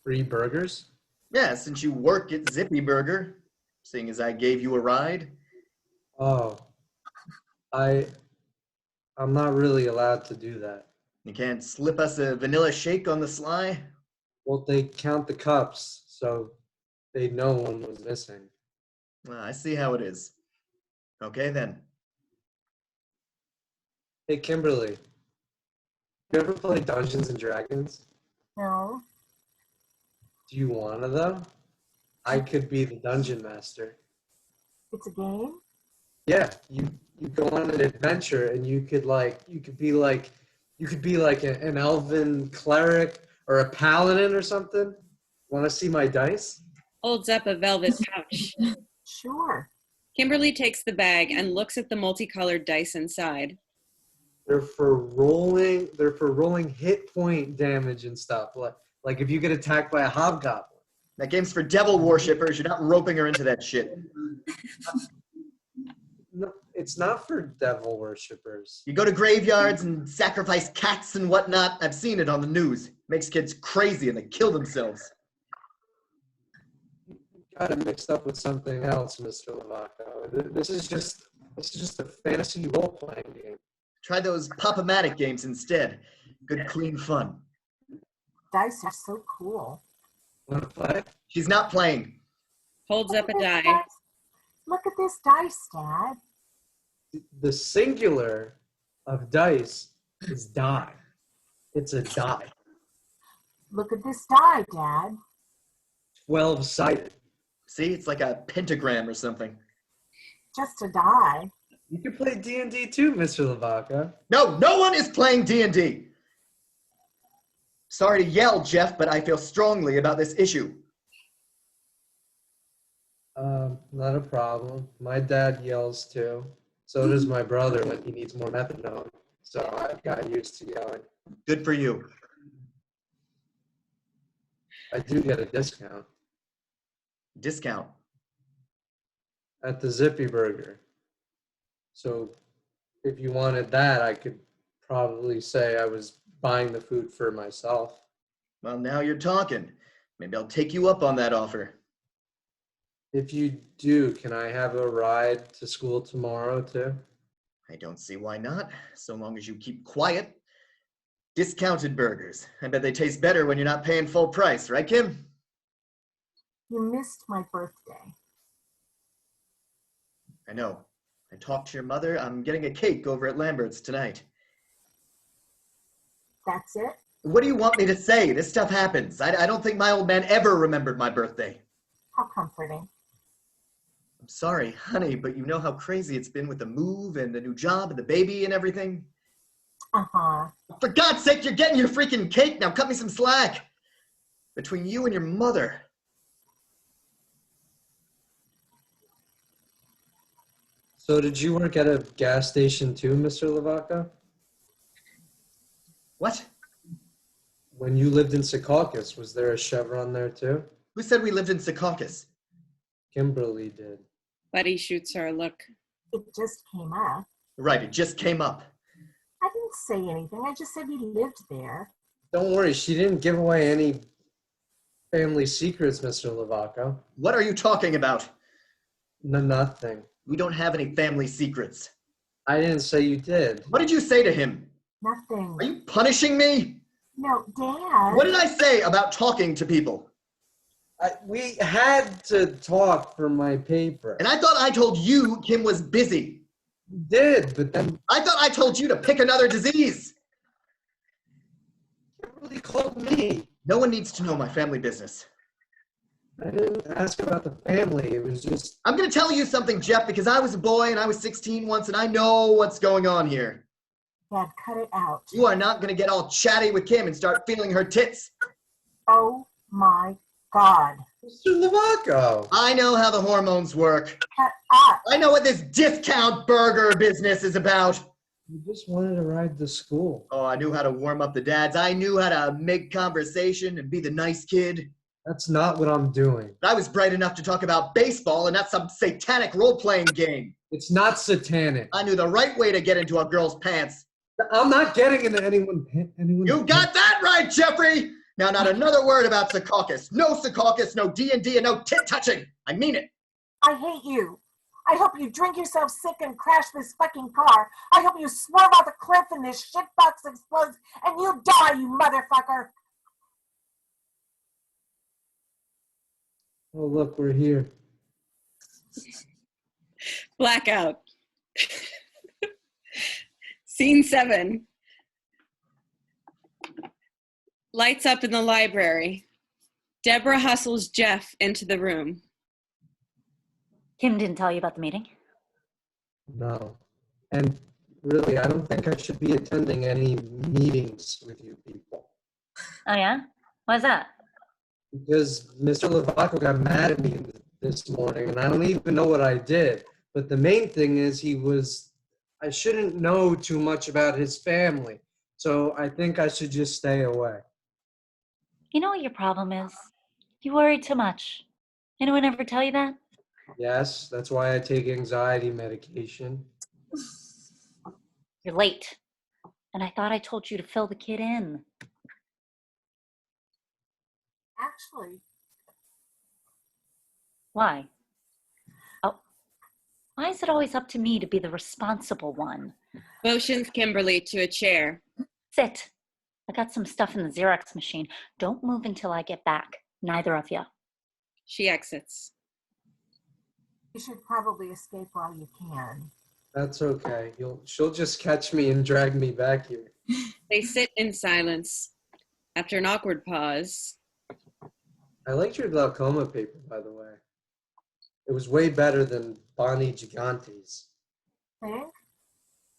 Free burgers? Yeah, since you work at Zippy Burger, seeing as I gave you a ride. Oh, I'm not really allowed to do that. You can't slip us a vanilla shake on the sly? Well, they count the cups, so they know one was missing. Well, I see how it is. Okay, then. Hey, Kimberly, you ever play Dungeons and Dragons? No. Do you want to, though? I could be the dungeon master. It's a game? Yeah, you go on an adventure, and you could be like an elven cleric or a paladin or something. Want to see my dice? Holds up a velvet pouch. Sure. Kimberly takes the bag and looks at the multicolored dice inside. They're for rolling hit point damage and stuff. Like if you get attacked by a hobgoblin. That game's for devil worshippers. You're not roping her into that shit. No, it's not for devil worshippers. You go to graveyards and sacrifice cats and whatnot. I've seen it on the news. Makes kids crazy and they kill themselves. You got it mixed up with something else, Mr. Lovato. This is just a fantasy role-playing game. Try those Pop-O-Matic games instead. Good, clean fun. Dice are so cool. Want to play? She's not playing. Holds up a Look at this die. dice. Look at this dice, Dad. The singular of dice is die. It's a die. Look at this die, Dad. 12-sided. See, it's like a pentagram or something. Just a die. You can play D&D too, Mr. Lovato. No one is playing D&D. Sorry to yell, Jeff, but I feel strongly about this issue. Not a problem. My dad yells too. So does my brother when he needs more methadone. So I've got used to yelling. Good for you. I do get a discount Discount. at the Zippy Burger. So if you wanted that, I could probably say I was buying the food for myself. Well, now you're talking. Maybe I'll take you up on that offer. If you do, can I have a ride to school tomorrow too? I don't see why not, so long as you keep quiet. Discounted burgers. I bet they taste better when you're not paying full price, right, Kim? You missed my birthday. I know. I talked to your mother. I'm getting a cake over at Lambert's tonight. That's it? What do you want me to say? This stuff happens. I don't think my old man ever remembered my birthday. How comforting. I'm sorry, honey, but you know how crazy it's been with the move and the new job and the baby and everything? Uh-huh. For God's sake, you're getting your freaking cake. Now cut me some slack. Between you and your mother. So did you work at a gas station too, Mr. Lovato? What? When you lived in Secaucus, was there a Chevron there too? Who said we lived in Secaucus? Kimberly did. Buddy shoots her a look. It just came up. Right, it just came up. I didn't say anything. I just said we lived there. Don't worry, she didn't give away any family secrets, Mr. Lovato. What are you talking about? No, nothing. We don't have any family secrets. I didn't say you did. What did you say to him? Nothing. Are you punishing me? No, Dad. What did I say about talking to people? We had to talk for my paper. And I thought I told you Kim was busy. You did, but then I thought I told you to pick another disease. Kimberly called me. No one needs to know my family business. I didn't ask about the family. It was just... I'm going to tell you something, Jeff, because I was a boy and I was 16 once and I know what's going on here. Dad, cut it out. You are not going to get all chatty with Kim and start feeling her tits. Oh my God. Mr. Lovato. I know how the hormones work. Cut up. I know what this discount burger business is about. You just wanted to ride to school. Oh, I knew how to warm up the dads. I knew how to make conversation and be the nice kid. That's not what I'm doing. I was bright enough to talk about baseball and not some satanic role-playing game. It's not satanic. I knew the right way to get into a girl's pants. I'm not getting into anyone. You got that right, Jeffrey! Now, not another word about Secaucus. No Secaucus, no D&D, and no tit-touching. I mean it. I hate you. I hope you drink yourself sick and crash this fucking car. I hope you swerve off the cliff and this shitbox explodes and you die, you motherfucker. Oh, look, we're here. Blackout. Scene 7. Lights up in the library. Debra hustles Jeff into the room. Kim didn't tell you about the meeting? No. And really, I don't think I should be attending any meetings with you people. Oh, yeah? Why's that? Because Mr. Lovato got mad at me this morning, and I don't even know what I did. But the main thing is I shouldn't know too much about his family. So I think I should just stay away. You know what your problem is? You worry too much. Anyone ever tell you that? Yes, that's why I take anxiety medication. You're late. And I thought I told you to fill the kid in. Actually, Why? Oh, why is it always up to me to be the responsible one? Motions Kimberly to a chair. Sit. I got some stuff in the Xerox machine. Don't move until I get back. Neither of you. She exits. you should probably escape while you can. That's okay. She'll just catch me and drag me back here. They sit in silence. After an awkward pause. I liked your glaucoma paper, by the way. It was way better than Bonnie Gigante's. Think?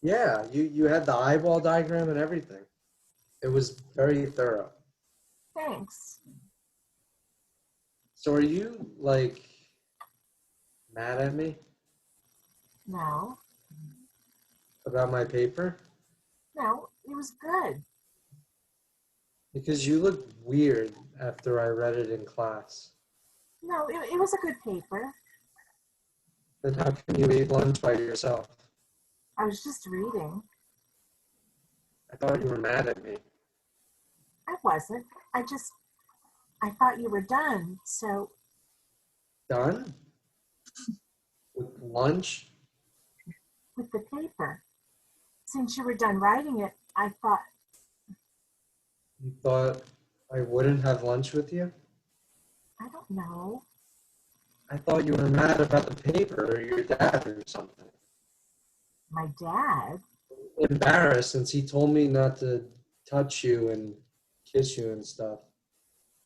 Yeah, you had the eyeball diagram and everything. It was very thorough. Thanks. So are you, like, mad at me No. about my paper? No, it was good. Because you looked weird after I read it in class. No, it was a good paper. Then how come you ate lunch by yourself? I was just reading. I thought you were mad at me. I wasn't. I thought you were done, so Done? With lunch? with the paper. Since you were done writing it, I thought, You thought I wouldn't have lunch with you? I don't know. I thought you were mad about the paper or your dad or something. My dad? Embarrassed since he told me not to touch you and kiss you and stuff.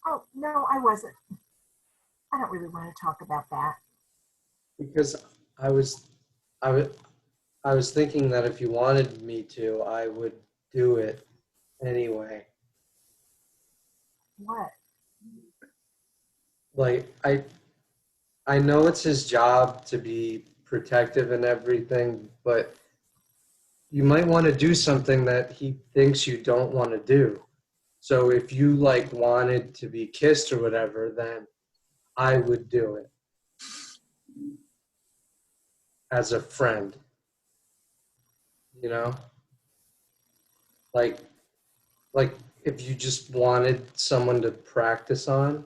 Oh, no, I wasn't. I don't really want to talk about that. Because I was thinking that if you wanted me to, I would do it anyway. What? Like, I know it's his job to be protective and everything, but you might want to do something that he thinks you don't want to do. So if you, like, wanted to be kissed or whatever, then I would do it. As a friend. You know? Like if you just wanted someone to practice on.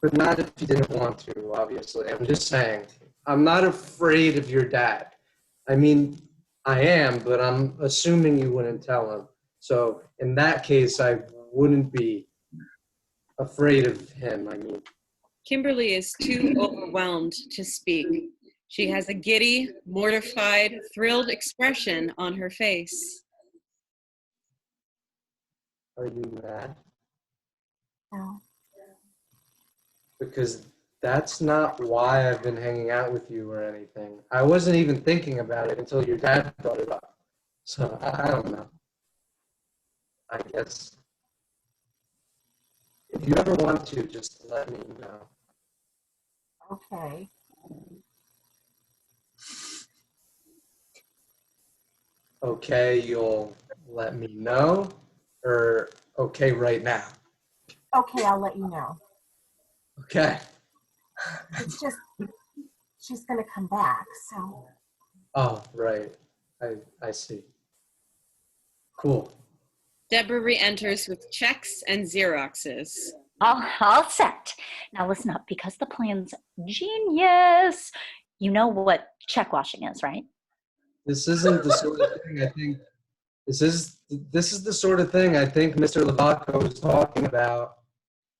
But not if you didn't want to, obviously. I'm just saying. I'm not afraid of your dad. I mean, I am, but I'm assuming you wouldn't tell him. So in that case, I wouldn't be afraid of him, I mean. Kimberly is too overwhelmed to speak. She has a giddy, mortified, thrilled expression on her face. Are you mad? No. Because that's not why I've been hanging out with you or anything. I wasn't even thinking about it until your dad brought it up. So I don't know. I guess if you ever want to, just let me know. Okay. Okay, you'll let me know? Or okay right now? Okay, I'll let you know. Okay. It's just, she's going to come back, so. Oh, right. I see. Cool. Debra re-enters with checks and Xeroxes. All set. Now listen up, because the plan's genius. You know what check washing is, right? This isn't the sort of thing I think. This is the sort of thing I think Mr. Lavaco was talking about.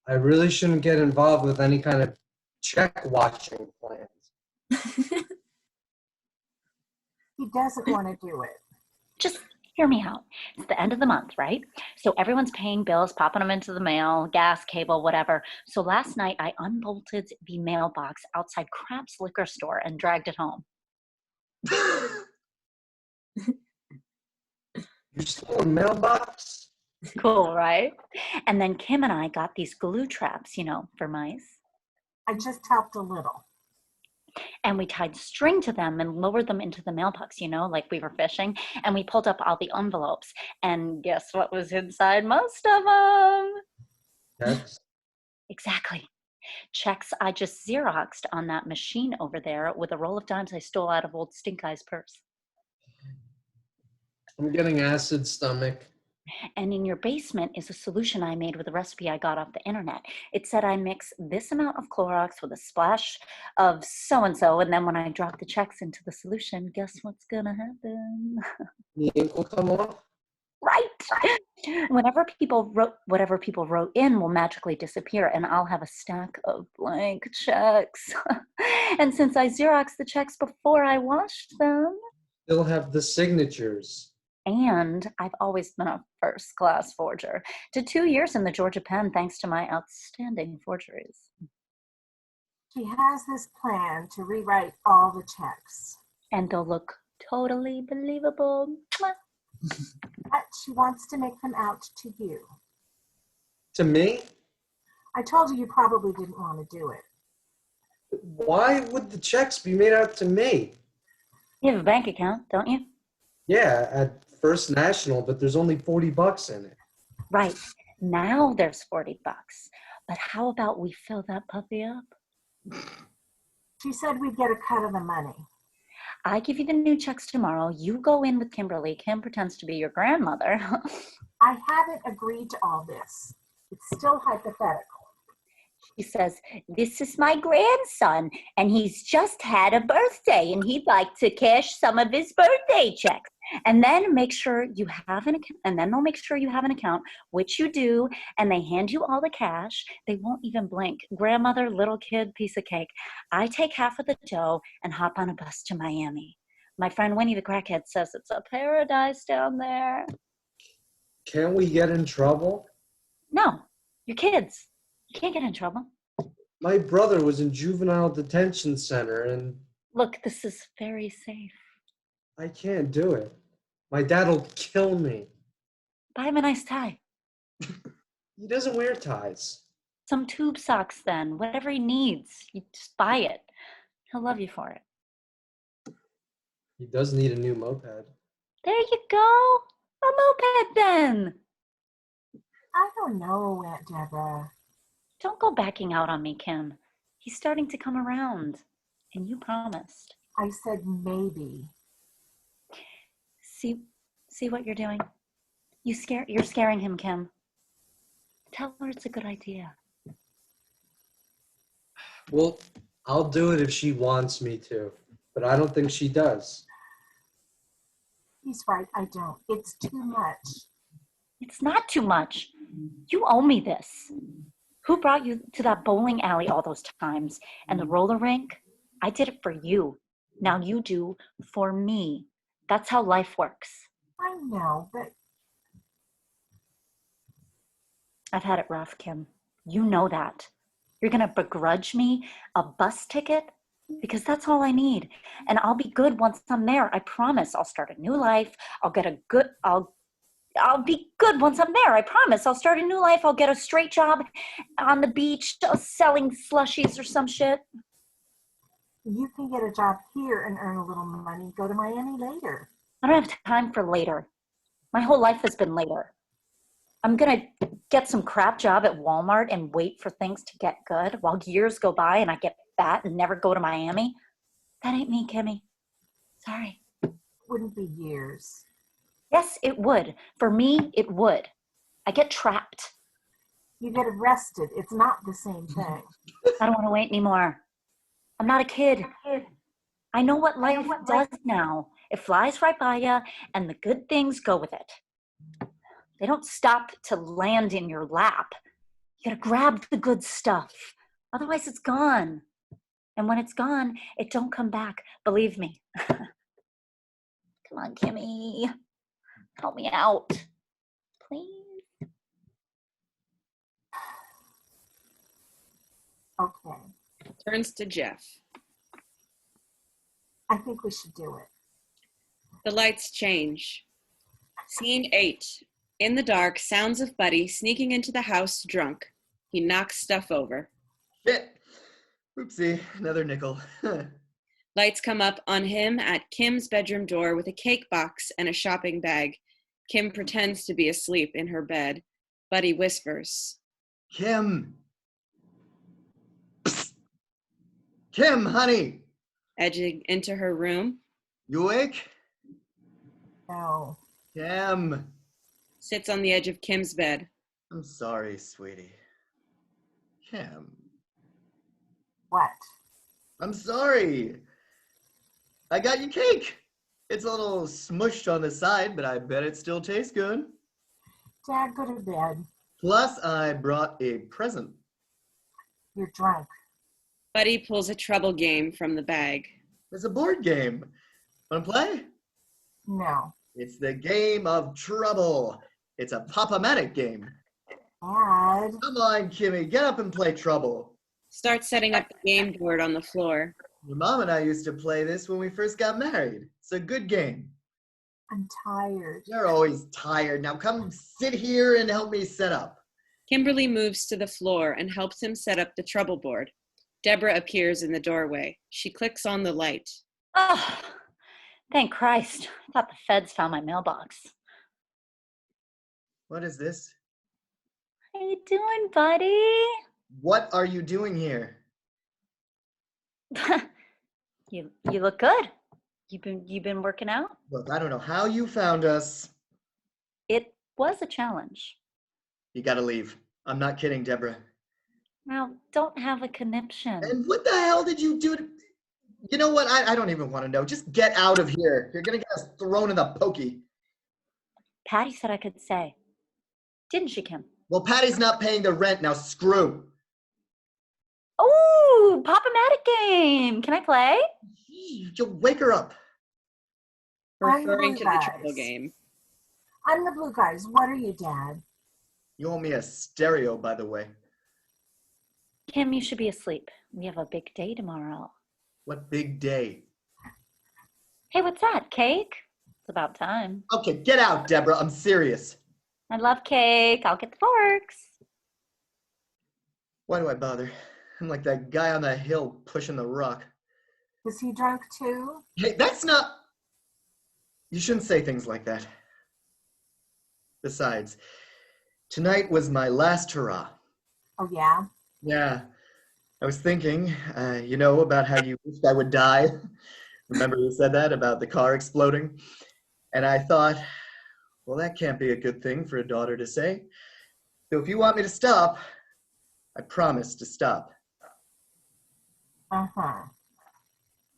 I really shouldn't get involved with any kind of check washing plans. He doesn't want to do it. Just hear me out. It's the end of the month, right? So everyone's paying bills, popping them into the mail, gas, cable, whatever. So last night I unbolted the mailbox outside Crab's liquor store and dragged it home. You stole a mailbox? Cool, right? And then Kim and I got these glue traps, for mice. I just helped a little. And we tied string to them and lowered them into the mailbox, like we were fishing. And we pulled up all the envelopes. And guess what was inside most of them? Checks. Exactly. Checks I just Xeroxed on that machine over there with a roll of dimes I stole out of old Stink Eye's purse. I'm getting acid stomach. And in your basement is a solution I made with a recipe I got off the internet. It said I mix this amount of Clorox with a splash of so-and-so, and then when I drop the checks into the solution, guess what's gonna happen? The ink will come off? Right! Whatever people wrote in will magically disappear, and I'll have a stack of blank checks. And since I Xeroxed the checks before I washed them, Still have the signatures. and I've always been a first-class forger. Did 2 years in the Georgia Penn thanks to my outstanding forgeries. She has this plan to rewrite all the checks. And they'll look totally believable. Mwah. But she wants to make them out to you. To me? I told you probably didn't want to do it. Why would the checks be made out to me? You have a bank account, don't you? Yeah, at First National, but there's only $40 in it. Right. Now there's $40. But how about we fill that puppy up? She said we'd get a cut of the money. I give you the new checks tomorrow. You go in with Kimberly. Kim pretends to be your grandmother. I haven't agreed to all this. It's still hypothetical. She says, this is my grandson, and he's just had a birthday, and he'd like to cash some of his birthday checks. And then make sure you have an account, and then they'll make sure you have an account, which you do, and they hand you all the cash. They won't even blink. Grandmother, little kid, piece of cake. I take half of the dough and hop on a bus to Miami. My friend Winnie the Crackhead says it's a paradise down there. Can't we get in trouble? No, you're kids. You can't get in trouble. My brother was in juvenile detention center, and Look, this is very safe. I can't do it. My dad will kill me. Buy him a nice tie. He doesn't wear ties. Some tube socks then. Whatever he needs. You just buy it. He'll love you for it. He does need a new moped. There you go. A moped then. I don't know, Aunt Debra. Don't go backing out on me, Kim. He's starting to come around. And you promised. I said maybe. See what you're doing? You're scaring him, Kim. Tell her it's a good idea. Well, I'll do it if she wants me to, but I don't think she does. He's right, I don't. It's too much. It's not too much. You owe me this. Who brought you to that bowling alley all those times? And the roller rink? I did it for you. Now you do for me. That's how life works. I know, but I've had it rough, Kim. You know that. You're going to begrudge me a bus ticket? Because that's all I need. And I'll be good once I'm there. I promise. I'll start a new life. I'll be good once I'm there. I promise. I'll start a new life. I'll get a straight job on the beach selling slushies or some shit. you can get a job here and earn a little money. Go to Miami later. I don't have time for later. My whole life has been later. I'm going to get some crap job at Walmart and wait for things to get good while years go by and I get fat and never go to Miami. That ain't me, Kimmy. Sorry. Wouldn't be years. Yes, it would. For me, it would. I get trapped. You get arrested. It's not the same thing. I don't want to wait anymore. I'm not a kid. I know what life does now. It flies right by you, and the good things go with it. They don't stop to land in your lap. You gotta grab the good stuff. Otherwise, it's gone. And when it's gone, it don't come back. Believe me. Come on, Kimmy. Help me out. Please. Okay. Turns to Jeff. I think we should do it. The lights change. Scene 8. In the dark, sounds of Buddy sneaking into the house drunk. He knocks stuff over. Shit. Oopsie, another nickel. Lights come up on him at Kim's bedroom door with a cake box and a shopping bag. Kim pretends to be asleep in her bed. Buddy whispers. Kim. Psst. Kim, honey. Edging into her room. You awake? No. Kim. Sits on the edge of Kim's bed. I'm sorry, sweetie. Kim. What? I'm sorry. I got you cake. It's a little smushed on the side, but I bet it still tastes good. Dad, go to bed. Plus, I brought a present. You're drunk. Buddy pulls a trouble game from the bag. It's a board game. Want to play? No. It's the game of trouble. It's a pop-o-matic game. Dad. Come on, Kimmy, get up and play trouble. Starts setting up the game board on the floor. Your mom and I used to play this when we first got married. It's a good game. I'm tired. You're always tired. Now come sit here and help me set up. Kimberly moves to the floor and helps him set up the trouble board. Debra appears in the doorway. She clicks on the light. Oh, thank Christ. I thought the feds found my mailbox. What is this? How you doing, buddy? What are you doing here? You look good. You've been working out? Look, I don't know how you found us. It was a challenge. You gotta leave. I'm not kidding, Debra. Now, don't have a conniption. And what the hell did you do to... You know what? I don't even want to know. Just get out of here. You're gonna get us thrown in the pokey. Pattie said I could stay. Didn't she, Kim? Well, Pattie's not paying the rent. Now screw. Oh, Pop-O-Matic game. Can I play? You'll wake her up. Referring to the guys. trouble game. I'm the blue guys. What are you, Dad? You owe me a stereo, by the way. Kim, you should be asleep. We have a big day tomorrow. What big day. Hey, what's that? Cake? It's about time. Okay, get out, Debra. I'm serious. I love cake. I'll get the forks. Why do I bother? I'm like that guy on the hill pushing the rock. Is he drunk too? Hey, that's not... You shouldn't say things like that. Besides, tonight was my last hurrah. Oh, yeah? Yeah. I was thinking, about how you wished I would die. Remember you said that about the car exploding? And I thought, well, that can't be a good thing for a daughter to say. So if you want me to stop, I promise to stop. Uh-huh.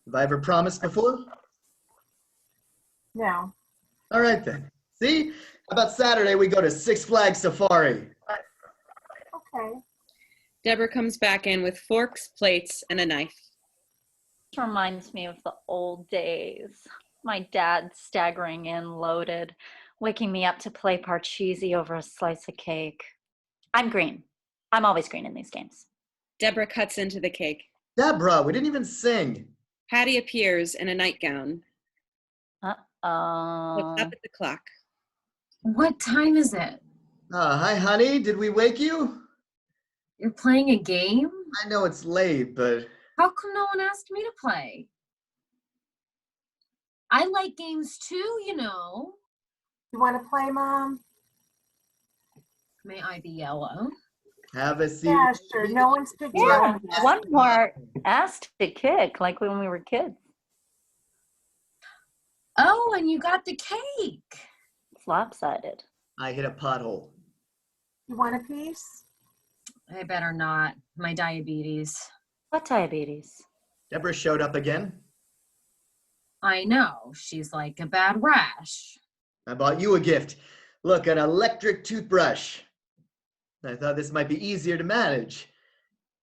Have I ever promised before? No. All right then. See? How about Saturday we go to Six Flags Safari? Okay. Debra comes back in with forks, plates, and a knife. This reminds me of the old days. My dad staggering in loaded, waking me up to play Parcheesi over a slice of cake. I'm green. I'm always green in these games. Debra cuts into the cake. Debra, we didn't even sing. Pattie appears in a nightgown. Uh-oh. Looks up at the clock. What time is it? Hi, honey. Did we wake you? You're playing a game? I know it's late, but... How come no one asked me to play? I like games too, you know. You want to play, Mom? May I be yellow? Have a seat. Yeah, sure. No one's big deal. Yeah, one more ass to kick, like when we were kids. Oh, and you got the cake. It's lopsided. I hit a pothole. You want a piece? I better not. My diabetes. What diabetes? Debra showed up again. I know. She's like a bad rash. I bought you a gift. Look, an electric toothbrush. I thought this might be easier to manage.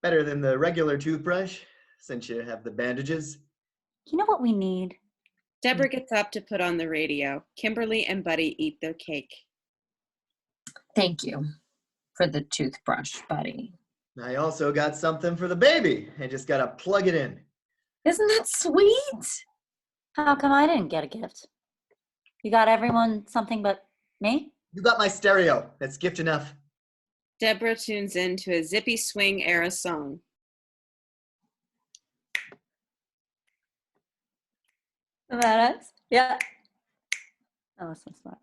Better than the regular toothbrush, since you have the bandages. You know what we need? Debra gets up to put on the radio. Kimberly and Buddy eat their cake. Thank you for the toothbrush, buddy. I also got something for the baby. I just gotta plug it in. Isn't that sweet? How come I didn't get a gift? You got everyone something but me? You got my stereo. That's gift enough. Debra tunes in to a Zippy Swing era song. That us? Yeah. Oh, that's so smart.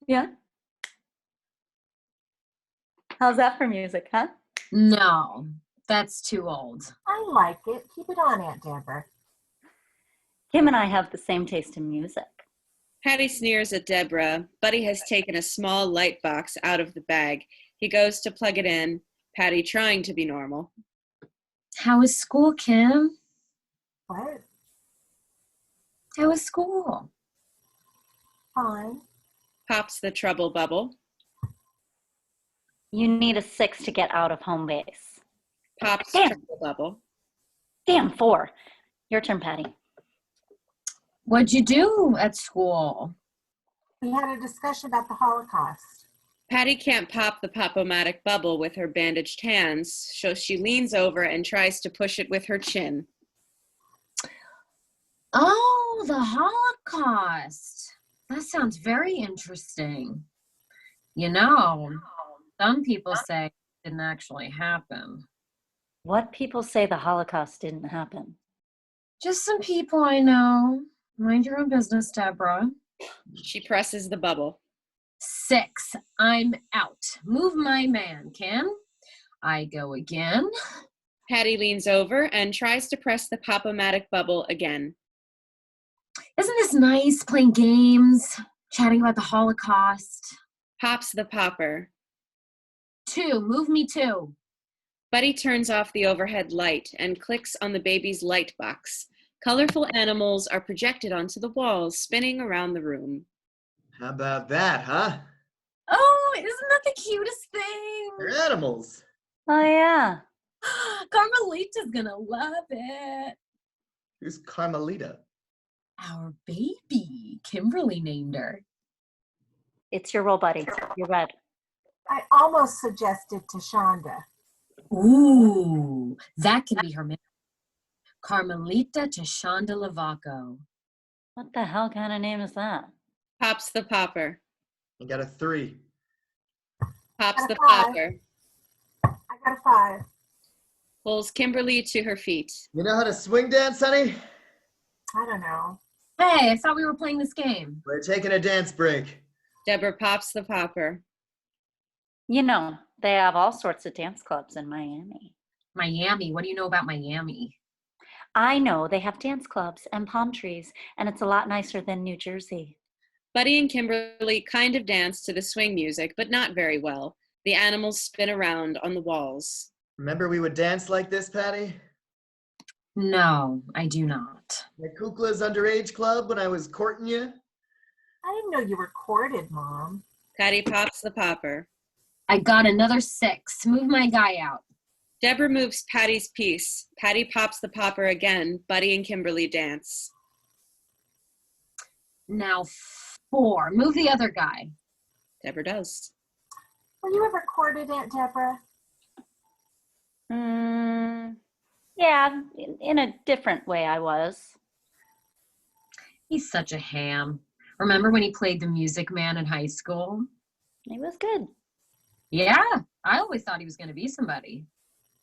Yeah. How's that for music, huh? No, that's too old. I like it. Keep it on, Aunt Debra. Kim and I have the same taste in music. Pattie sneers at Debra. Buddy has taken a small light box out of the bag. He goes to plug it in. Pattie trying to be normal. How was school, Kim? What? How was school? Fine. Pops the trouble bubble. You need a 6 to get out of home base. Pops Damn. trouble bubble. Damn, 4. Your turn, Pattie. What'd you do at school? We had a discussion about the Holocaust. Pattie can't pop the pop-o-matic bubble with her bandaged hands, so she leans over and tries to push it with her chin. Oh, the Holocaust. That sounds very interesting. You know, some people say it didn't actually happen. What people say the Holocaust didn't happen? Just some people I know. Mind your own business, Debra. She presses the bubble. 6. I'm out. Move my man, Kim. I go again. Pattie leans over and tries to press the pop-o-matic bubble again. Isn't this nice, playing games, chatting about the Holocaust? Pops the popper. 2. Move me 2. Buddy turns off the overhead light and clicks on the baby's light box. Colorful animals are projected onto the walls, spinning around the room. How about that, huh? Oh, isn't that the cutest thing? They're animals. Oh, yeah. Carmelita's gonna love it. Who's Carmelita? Our baby. Kimberly named her. It's your role, Buddy. You're red. I almost suggested to Shonda. Ooh, that can be her name. Carmelita Tashonda Lavaco. What the hell kind of name is that? Pops the popper. I got a 3. Pops the 5. popper. I got a 5. Pulls Kimberly to her feet. You know how to swing dance, honey? I don't know. Hey, I thought we were playing this game. We're taking a dance break. Debra pops the popper. You know, they have all sorts of dance clubs in Miami. Miami, what do you know about Miami? I know they have dance clubs and palm trees, and it's a lot nicer than New Jersey. Buddy and Kimberly kind of dance to the swing music, but not very well. The animals spin around on the walls. Remember we would dance like this, Pattie? No, I do not. At Kukla's underage club when I was courting you? I didn't know you were courted, Mom. Pattie pops the popper. I got another 6. Move my guy out. Debra moves Pattie's piece. Pattie pops the popper again. Buddy and Kimberly dance. Now 4. Move the other guy. Debra does. Were you ever courted, Aunt Debra? Yeah, in a different way I was. He's such a ham. Remember when he played the Music Man in high school? It was good. Yeah, I always thought he was going to be somebody.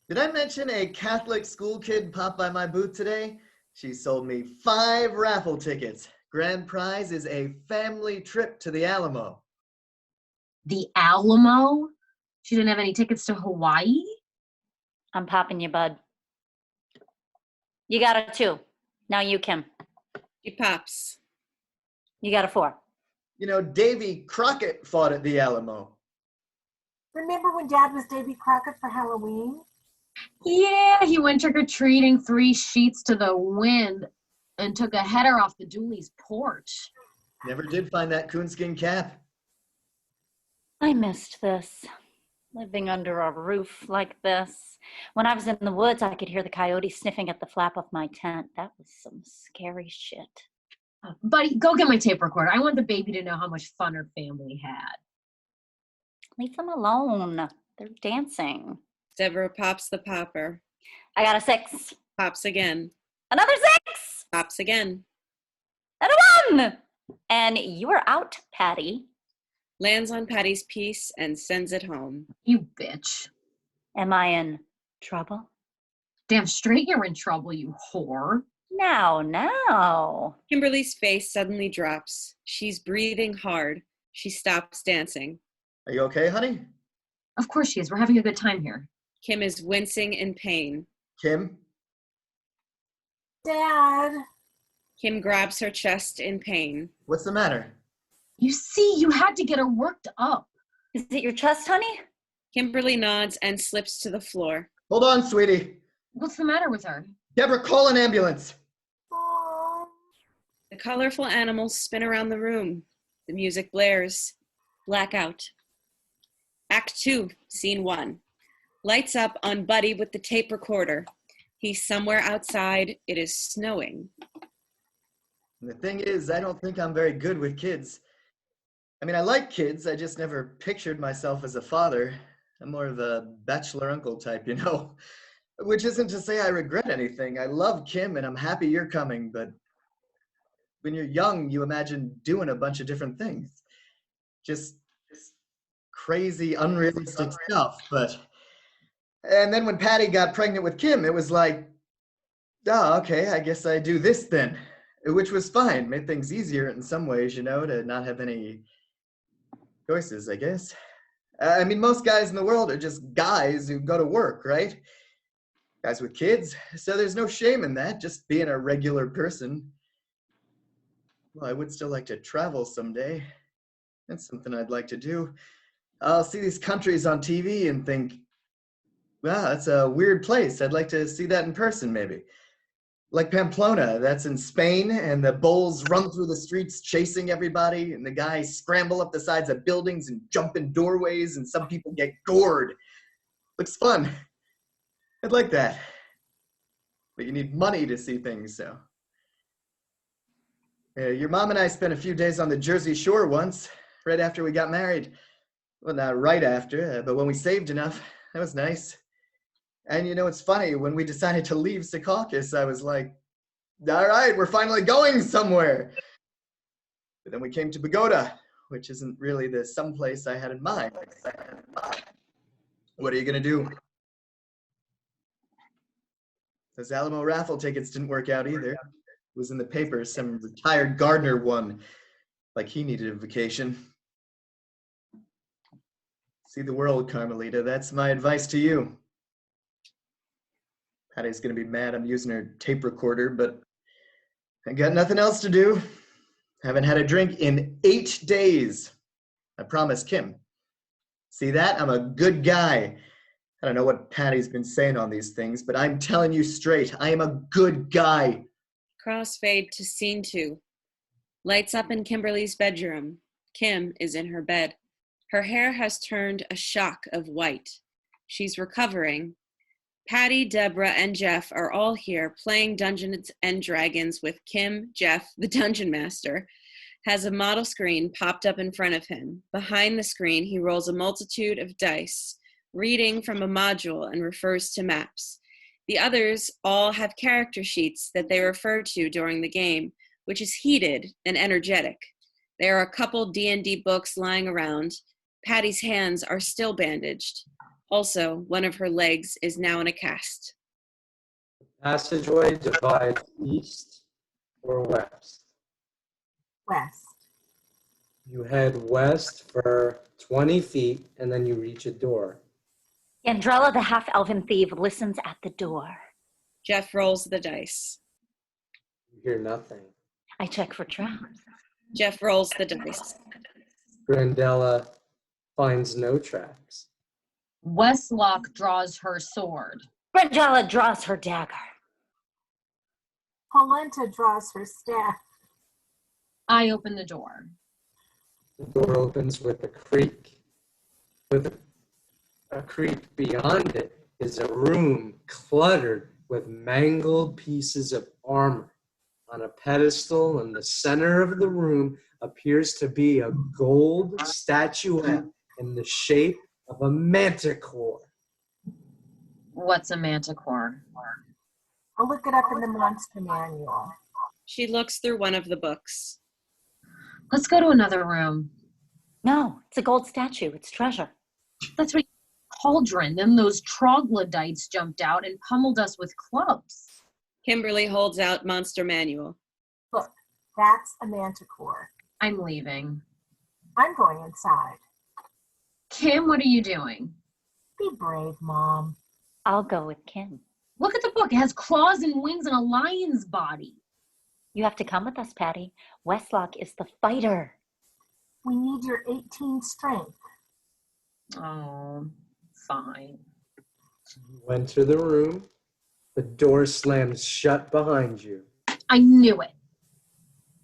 Did I mention a Catholic school kid popped by my booth today? She sold me 5 raffle tickets. Grand prize is a family trip to the Alamo. The Alamo? She didn't have any tickets to Hawaii? I'm popping you, bud. You got a 2. Now you, Kim. She pops. You got a 4. You know, Davy Crockett fought at the Alamo. Remember when Dad was Davy Crockett for Halloween? Yeah, he went trick-or-treating 3 sheets to the wind and took a header off the Dooley's porch. Never did find that coonskin cap. I missed this. Living under a roof like this. When I was in the woods, I could hear the coyotes sniffing at the flap of my tent. That was some scary shit. Buddy, go get my tape recorder. I want the baby to know how much fun her family had. Leave them alone. They're dancing. Debra pops the popper. I got a 6. Pops again. Another 6. Pops again. And a 1. And you are out, Pattie. Lands on Pattie's piece and sends it home. You bitch. Am I in trouble? Damn straight you're in trouble, you whore. Now. Kimberly's face suddenly drops. She's breathing hard. She stops dancing. Are you okay, honey? Of course she is. We're having a good time here. Kim is wincing in pain. Kim? Dad. Kim grabs her chest in pain. What's the matter? You see, you had to get her worked up. Is it your chest, honey? Kimberly nods and slips to the floor. Hold on, sweetie. What's the matter with her? Debra, call an ambulance. Oh. The colorful animals spin around the room. The music blares. Blackout. Act 2, Scene 1. Lights up on Buddy with the tape recorder. He's somewhere outside. It is snowing. And the thing is, I don't think I'm very good with kids. I mean, I like kids. I just never pictured myself as a father. I'm more of a bachelor uncle type, you know. Which isn't to say I regret anything. I love Kim and I'm happy you're coming, but when you're young, you imagine doing a bunch of different things. Just crazy, unrealistic stuff. And then when Pattie got pregnant with Kim, it was like, oh, okay, I guess I do this then. Which was fine. Made things easier in some ways, you know, to not have any choices, I guess. I mean, most guys in the world are just guys who go to work, right? Guys with kids. So there's no shame in that, just being a regular person. Well, I would still like to travel someday. That's something I'd like to do. I'll see these countries on TV and think, wow, that's a weird place. I'd like to see that in person, maybe. Like Pamplona, that's in Spain, and the bulls run through the streets chasing everybody, and the guys scramble up the sides of buildings and jump in doorways, and some people get gored. Looks fun. I'd like that. But you need money to see things, so. Your mom and I spent a few days on the Jersey Shore once, right after we got married. Well, not right after, but when we saved enough. That was nice. And you know, it's funny, when we decided to leave Secaucus, I was like, all right, we're finally going somewhere. But then we came to Pagoda, which isn't really the someplace I had in mind. What are you gonna do? Those Alamo raffle tickets didn't work out either. It was in the paper, some retired gardener won, like he needed a vacation. See the world, Carmelita. That's my advice to you. Pattie's gonna be mad I'm using her tape recorder, but I got nothing else to do. Haven't had a drink in 8 days. I promised Kim. See that? I'm a good guy. I don't know what Pattie's been saying on these things, but I'm telling you straight, I am a good guy. Crossfade to Scene 2. Lights up in Kimberly's bedroom. Kim is in her bed. Her hair has turned a shock of white. She's recovering. Pattie, Debra, and Jeff are all here playing Dungeons and Dragons with Kim. Jeff, the dungeon master, has a model screen popped up in front of him. Behind the screen, he rolls a multitude of dice, reading from a module and refers to maps. The others all have character sheets that they refer to during the game, which is heated and energetic. There are a couple D&D books lying around. Pattie's hands are still bandaged. Also, one of her legs is now in a cast. Passageway divides east or west. West. You head west for 20 feet and then you reach a door. Andrella, the half-elven thief, listens at the door. Jeff rolls the dice. You hear nothing. I check for traps. Jeff rolls the dice. Grandella finds no tracks. Westlock draws her sword. Grangela draws her dagger. Polenta draws her staff. I open the door. The door opens with a creak. With a creak beyond it is a room cluttered with mangled pieces of armor. On a pedestal in the center of the room appears to be a gold statuette in the shape of a manticore. What's a manticore? I'll look it up in the monster manual. She looks through one of the books. Let's go to another room. No, it's a gold statue. It's treasure. That's right. Cauldron. Then those troglodytes jumped out and pummeled us with clubs. Kimberly holds out monster manual. Look, that's a manticore. I'm leaving. I'm going inside. Kim, what are you doing? Be brave, Mom. I'll go with Kim. Look at the book. It has claws and wings and a lion's body. You have to come with us, Pattie. Westlock is the fighter. We need your 18 strength. Oh, fine. You enter the room. The door slams shut behind you. I knew it.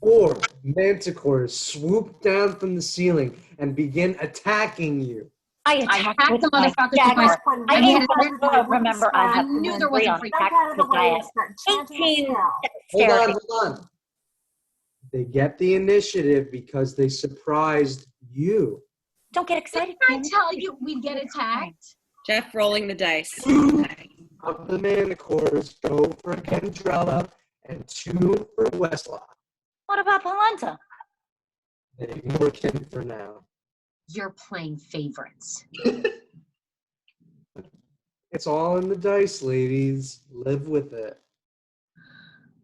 Four manticores swoop down from the ceiling and begin attacking you. I I attacked hacked with the my motherfuckers with dagger. my When I we need get to everybody remember I have I knew there three wasn't on free. Jump attack out of the because I way have and start chanting a 18 spell. dexterity. Hold on. They get the initiative because they surprised you. Don't get excited, I Kim. tell you we'd get attacked. Jeff rolling the dice. Two of the manticores go for Kendrella and two for Westlock. What about Polenta? They ignore Kim for now. You're playing favorites. It's all in the dice, ladies. Live with it.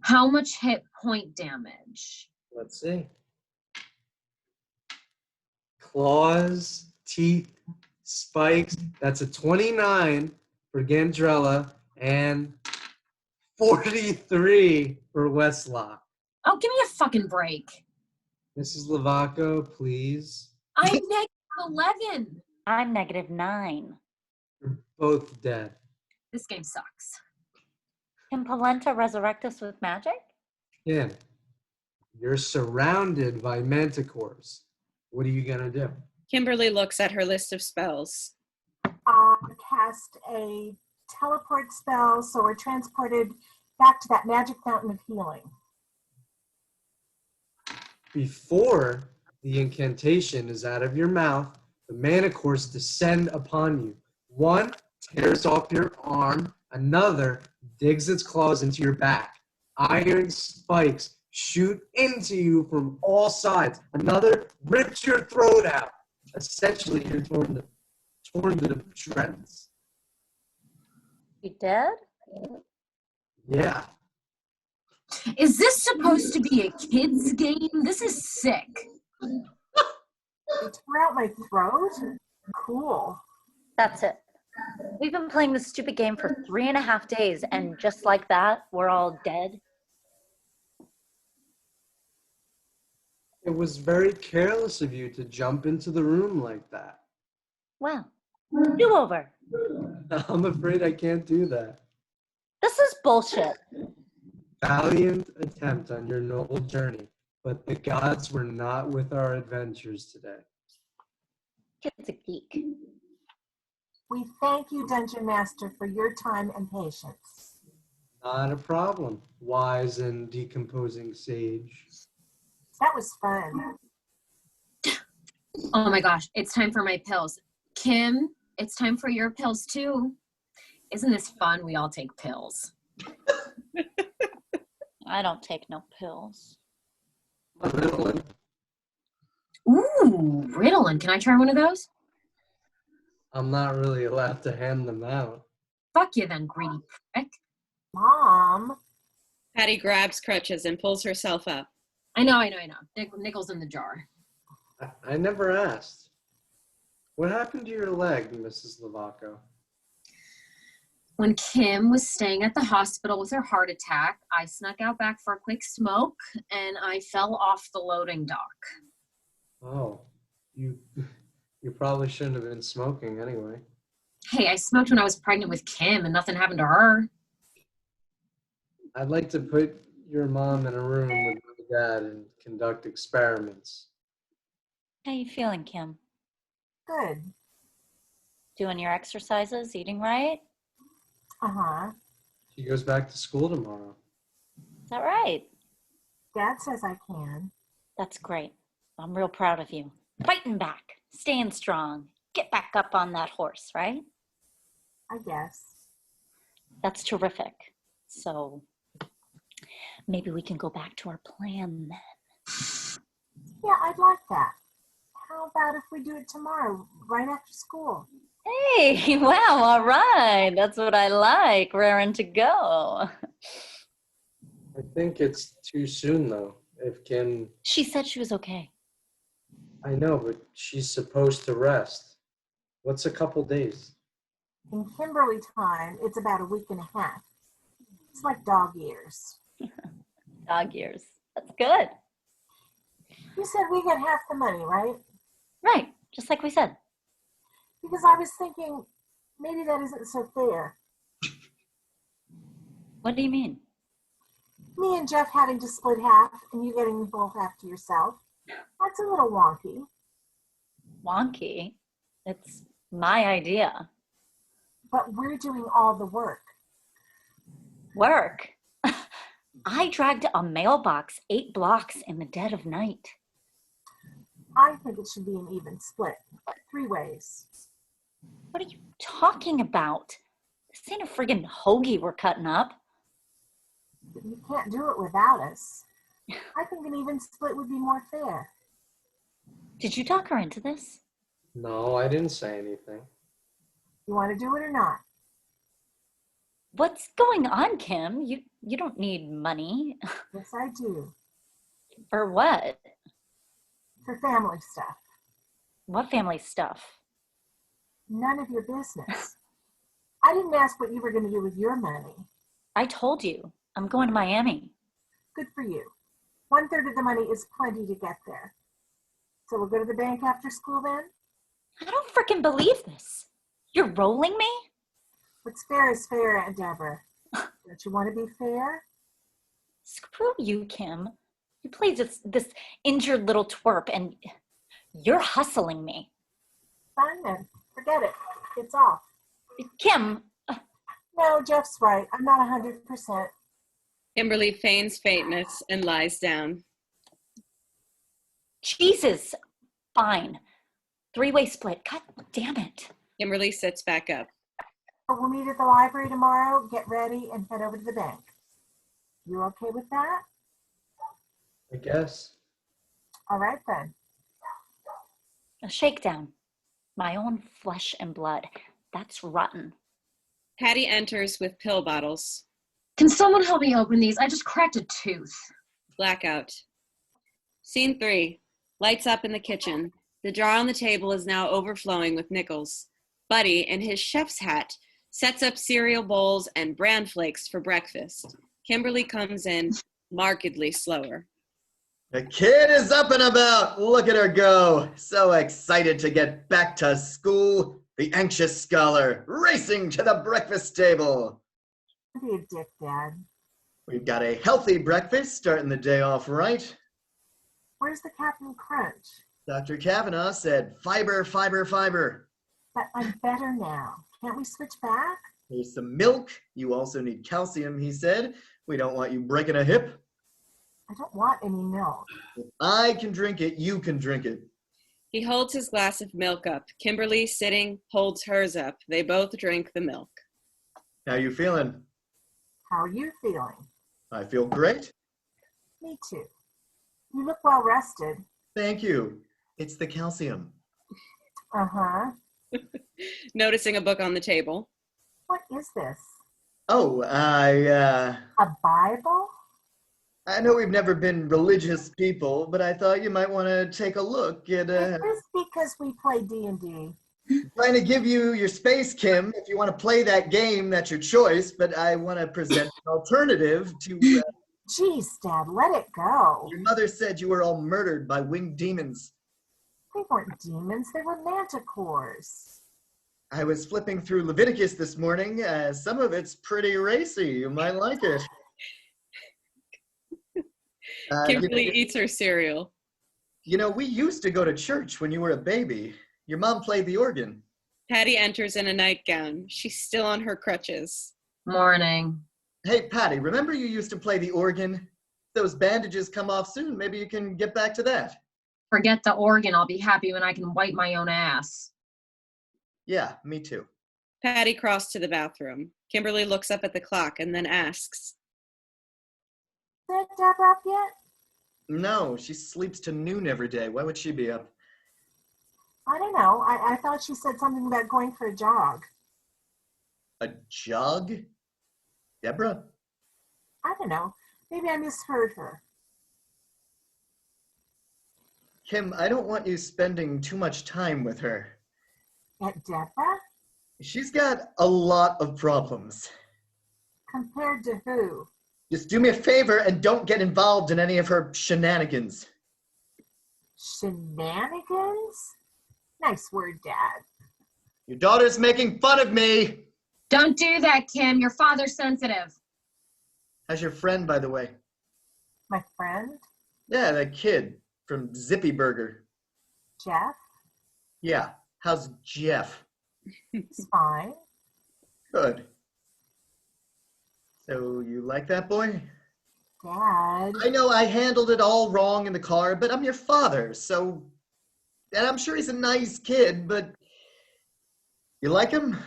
How much hit point damage? Let's see. Claws, teeth, spikes. That's a 29 for Gandrella and 43 for Westlock. Oh, give me a fucking break. Mrs. Lavaco, please. I'm -11. I'm -9. You're both dead. This game sucks. Can Polenta resurrect us with magic? Kim, you're surrounded by manticores. What are you gonna do? Kimberly looks at her list of spells. Cast a teleport spell so we're transported back to that magic fountain of healing. Before the incantation is out of your mouth, the manticores descend upon you. One tears off your arm, another digs its claws into your back. Iron spikes shoot into you from all sides. Another rips your throat out. Essentially, you're torn to shreds. You dead? Yeah. Is this supposed to be a kid's game? This is sick. They tore out my throat? Cool. That's it. We've been playing this stupid game for 3.5 days, and just like that, we're all dead. It was very careless of you to jump into the room like that. Well, do-over. I'm afraid I can't do that. This is bullshit. Valiant attempt on your noble journey, but the gods were not with our adventures today. Kid's a geek. We thank you, Dungeon Master, for your time and patience. Not a problem, wise and decomposing sage. That was fun. Oh my gosh, it's time for my pills. Kim, it's time for your pills too. Isn't this fun? We all take pills. I don't take no pills. Ritalin. Ooh, Ritalin. Can I try one of those? I'm not really allowed to hand them out. Fuck you then, greedy prick. Mom. Pattie grabs crutches and pulls herself up. I know. Nickel's in the jar. I never asked. What happened to your leg, Mrs. Lavaco? When Kim was staying at the hospital with her heart attack, I snuck out back for a quick smoke and I fell off the loading dock. Oh, you probably shouldn't have been smoking anyway. Hey, I smoked when I was pregnant with Kim and nothing happened to her. I'd like to put your mom in a room with my dad and conduct experiments. How you feeling, Kim? Good. Doing your exercises, eating right? Uh-huh. She goes back to school tomorrow. Is that right? Dad says I can. That's great. I'm real proud of you. Fighting back, staying strong. Get back up on that horse, right? I guess. That's terrific. So maybe we can go back to our plan then. Yeah, I'd like that. How about if we do it tomorrow, right after school? Hey, wow, all right. That's what I like, raring to go. I think it's too soon, though. If Kim... She said she was okay. I know, but she's supposed to rest. What's a couple days? In Kimberly time, it's about a week and a half. It's like dog years. Dog years. That's good. You said we get half the money, right? Right, just like we said. Because I was thinking maybe that isn't so fair. What do you mean? Me and Jeff having to split half and you getting both half to yourself. That's a little wonky. Wonky? It's my idea. But we're doing all the work. Work? I dragged a mailbox 8 blocks in the dead of night. I think it should be an even split. 3 ways. What are you talking about? This ain't a friggin' hoagie we're cutting up. But you can't do it without us. I think an even split would be more fair. Did you talk her into this? No, I didn't say anything. You want to do it or not? What's going on, Kim? You don't need money. Yes, I do. For what? For family stuff. What family stuff? None of your business. I didn't ask what you were going to do with your money. I told you. I'm going to Miami. Good for you. 1/3 of the money is plenty to get there. So we'll go to the bank after school then? I don't frickin' believe this. You're rolling me? What's fair is fair, Aunt Debra. Don't you want to be fair? Screw you, Kim. You play this injured little twerp and you're hustling me. Fine then. Forget it. It's off. Kim. No, Jeff's right. I'm not 100%. Kimberly feigns faintness and lies down. Jesus. Fine. 3-way split. God damn it. Kimberly sits back up. We'll meet at the library tomorrow, get ready, and head over to the bank. You okay with that? I guess. All right then. A shakedown. My own flesh and blood. That's rotten. Pattie enters with pill bottles. Can someone help me open these? I just cracked a tooth. Blackout. Scene 3. Lights up in the kitchen. The jar on the table is now overflowing with nickels. Buddy, in his chef's hat, sets up cereal bowls and bran flakes for breakfast. Kimberly comes in, markedly slower. The kid is up and about. Look at her go. So excited to get back to school. The anxious scholar racing to the breakfast table. Don't be a dick, Dad. We've got a healthy breakfast starting the day off right. Where's the Captain Crunch? Dr. Kavanaugh said fiber, fiber, fiber. But I'm better now. Can't we switch back? There's some milk. You also need calcium, he said. We don't want you breaking a hip. I don't want any milk. If I can drink it, you can drink it. He holds his glass of milk up. Kimberly, sitting, holds hers up. They both drink the milk. How you feeling? How are you feeling? I feel great. Me too. You look well rested. Thank you. It's the calcium. Uh-huh. Noticing a book on the table. What is this? Oh, A Bible? I know we've never been religious people, but I thought you might want to take a look at Is this because we play D&D? I'm trying to give you your space, Kim. If you want to play that game, that's your choice, but I want to present an alternative to... Jeez, Dad, let it go. Your mother said you were all murdered by winged demons. They weren't demons, they were manticores. I was flipping through Leviticus this morning. Some of it's pretty racy. You might like it. Kimberly eats her cereal. You know, we used to go to church when you were a baby. Your mom played the organ. Pattie enters in a nightgown. She's still on her crutches. Morning. Hey, Pattie, remember you used to play the organ? Those bandages come off soon. Maybe you can get back to that. Forget the organ. I'll be happy when I can wipe my own ass. Yeah, me too. Pattie crossed to the bathroom. Kimberly looks up at the clock and then asks, Is Debra up yet? No, she sleeps to noon every day. Why would she be up? I don't know. I thought she said something about going for a jog. A jog? Debra? I don't know. Maybe I misheard her. Kim, I don't want you spending too much time with her. Aunt Debra? She's got a lot of problems. Compared to who? Just do me a favor and don't get involved in any of her shenanigans. Shenanigans? Nice word, Dad. Your daughter's making fun of me. Don't do that, Kim. Your father's sensitive. How's your friend, by the way? My friend? Yeah, that kid from Zippy Burger. Jeff? Yeah, how's Jeff? It's fine. Good. So you like that boy? Dad. I know I handled it all wrong in the car, but I'm your father, so... And I'm sure he's a nice kid, but... You like him?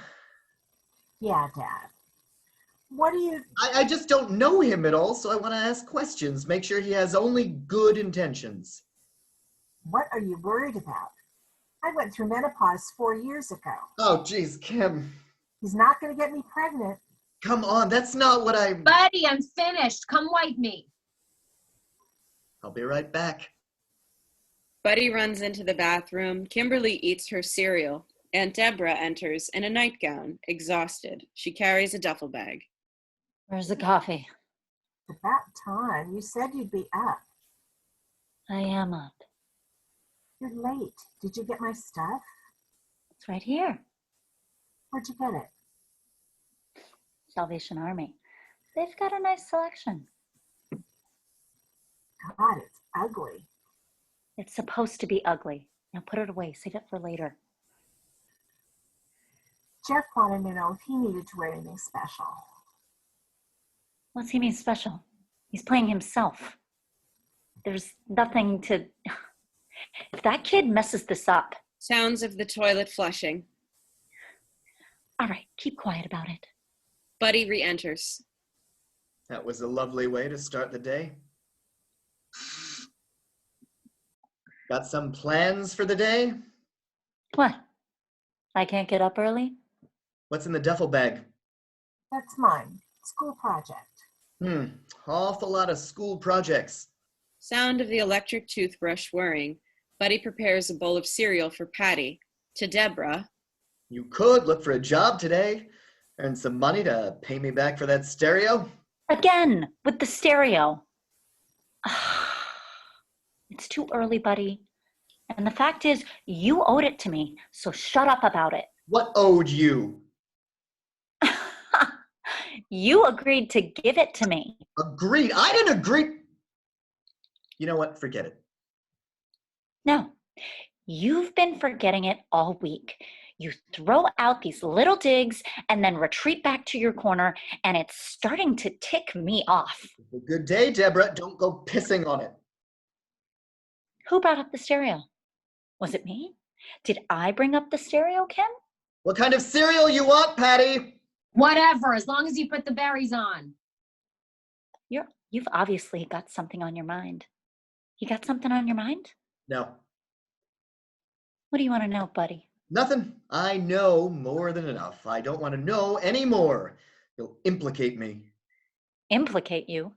Yeah, Dad. What do you... I just don't know him at all, so I want to ask questions. Make sure he has only good intentions. What are you worried about? I went through menopause 4 years ago. Oh, geez, Kim. He's not going to get me pregnant. Come on, that's not what I... Buddy, I'm finished. Come wipe me. I'll be right back. Buddy runs into the bathroom. Kimberly eats her cereal. Aunt Debra enters in a nightgown, exhausted. She carries a duffel bag. Where's the coffee? It's about time. You said you'd be up. I am up. You're late. Did you get my stuff? It's right here. Where'd you get it? Salvation Army. They've got a nice selection. God, it's ugly. It's supposed to be ugly. Now put it away. Save it for later. Jeff wanted to know if he needed to wear anything special. What's he mean special? He's playing himself. There's nothing to... If that kid messes this up... Sounds of the toilet flushing. All right, keep quiet about it. Buddy re-enters. That was a lovely way to start the day. Got some plans for the day? What? I can't get up early? What's in the duffel bag? That's mine. School project. Awful lot of school projects. Sound of the electric toothbrush whirring. Buddy prepares a bowl of cereal for Pattie. To Debra. You could look for a job today. Earn some money to pay me back for that stereo. Again, with the stereo. It's too early, buddy. And the fact is, you owed it to me, so shut up about it. What owed you? You agreed to give it to me. Agreed? I didn't agree. You know what? Forget it. No, you've been forgetting it all week. You throw out these little digs and then retreat back to your corner, and it's starting to tick me off. Good day, Debra. Don't go pissing on it. Who brought up the stereo? Was it me? Did I bring up the stereo, Kim? What kind of cereal you want, Pattie? Whatever, as long as you put the berries on. You've obviously got something on your mind. You got something on your mind? No. What do you want to know, buddy? Nothing. I know more than enough. I don't want to know any more. You'll implicate me. Implicate you?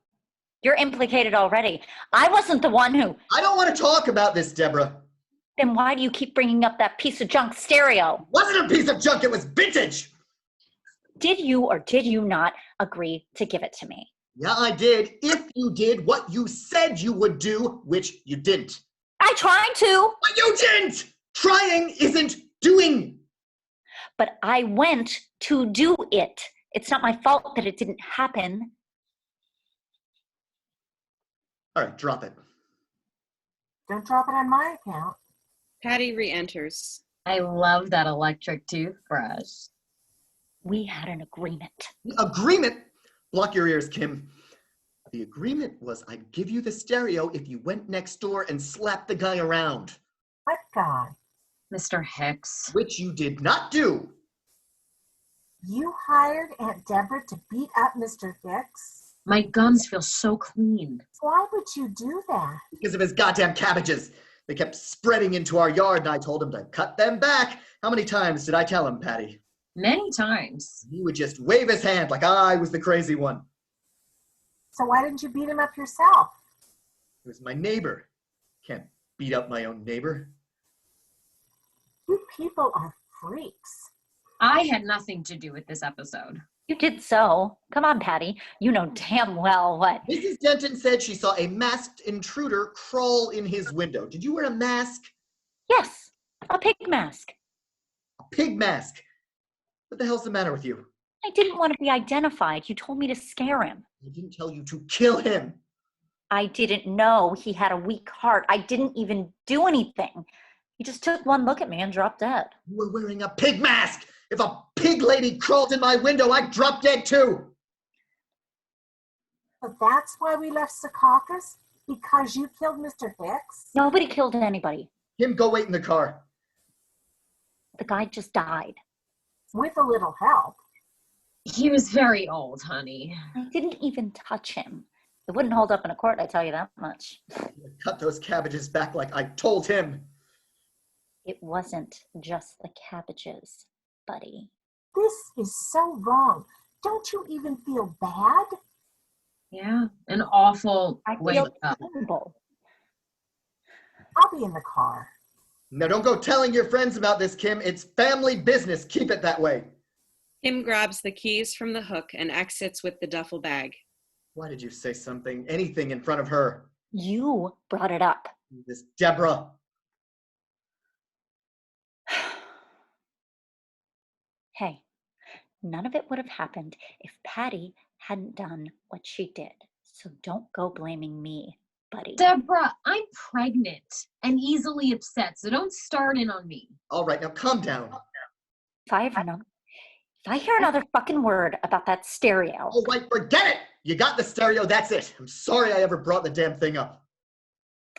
You're implicated already. I wasn't the one who... I don't want to talk about this, Debra. Then why do you keep bringing up that piece of junk stereo? It wasn't a piece of junk, it was vintage! Did you or did you not agree to give it to me? Yeah, I did. If you did what you said you would do, which you didn't. I tried to. But you didn't! Trying isn't doing! But I went to do it. It's not my fault that it didn't happen. All right, drop it. Don't drop it on my account. Pattie re-enters. I love that electric toothbrush. We had an agreement. Agreement? Block your ears, Kim. The agreement was I'd give you the stereo if you went next door and slapped the guy around. What guy? Mr. Hicks. Which you did not do. You hired Aunt Debra to beat up Mr. Hicks? My gums feel so clean. Why would you do that? Because of his goddamn cabbages. They kept spreading into our yard and I told him to cut them back. How many times did I tell him, Pattie? Many times. He would just wave his hand like I was the crazy one. So why didn't you beat him up yourself? He was my neighbor. Can't beat up my own neighbor. You people are freaks. I had nothing to do with this episode. You did so. Come on, Pattie. You know damn well what. Mrs. Denton said she saw a masked intruder crawl in his window. Did you wear a mask? Yes, a pig mask. A pig mask? What the hell's the matter with you? I didn't want to be identified. You told me to scare him. I didn't tell you to kill him. I didn't know he had a weak heart. I didn't even do anything. He just took one look at me and dropped dead. You were wearing a pig mask. If a pig lady crawled in my window, I'd drop dead too. But that's why we left Secaucus? Because you killed Mr. Hicks? Nobody killed anybody. Kim, go wait in the car. The guy just died. With a little help. He was very old, honey. I didn't even touch him. It wouldn't hold up in a court, I tell you that much. Cut those cabbages back like I told him. It wasn't just the cabbages, buddy. This is so wrong. Don't you even feel bad? Yeah, an awful I wake feel up. terrible. I'll be in the car. Now don't go telling your friends about this, Kim. It's family business. Keep it that way. Kim grabs the keys from the hook and exits with the duffel bag. Why did you say anything in front of her? You brought it up. This Debra. Hey, none of it would have happened if Pattie hadn't done what she did. So don't go blaming me, buddy. Debra, I'm pregnant and easily upset, so don't start in on me. All right, now calm down. If I hear another fucking word about that stereo. All right, forget it. You got the stereo, that's it. I'm sorry I ever brought the damn thing up.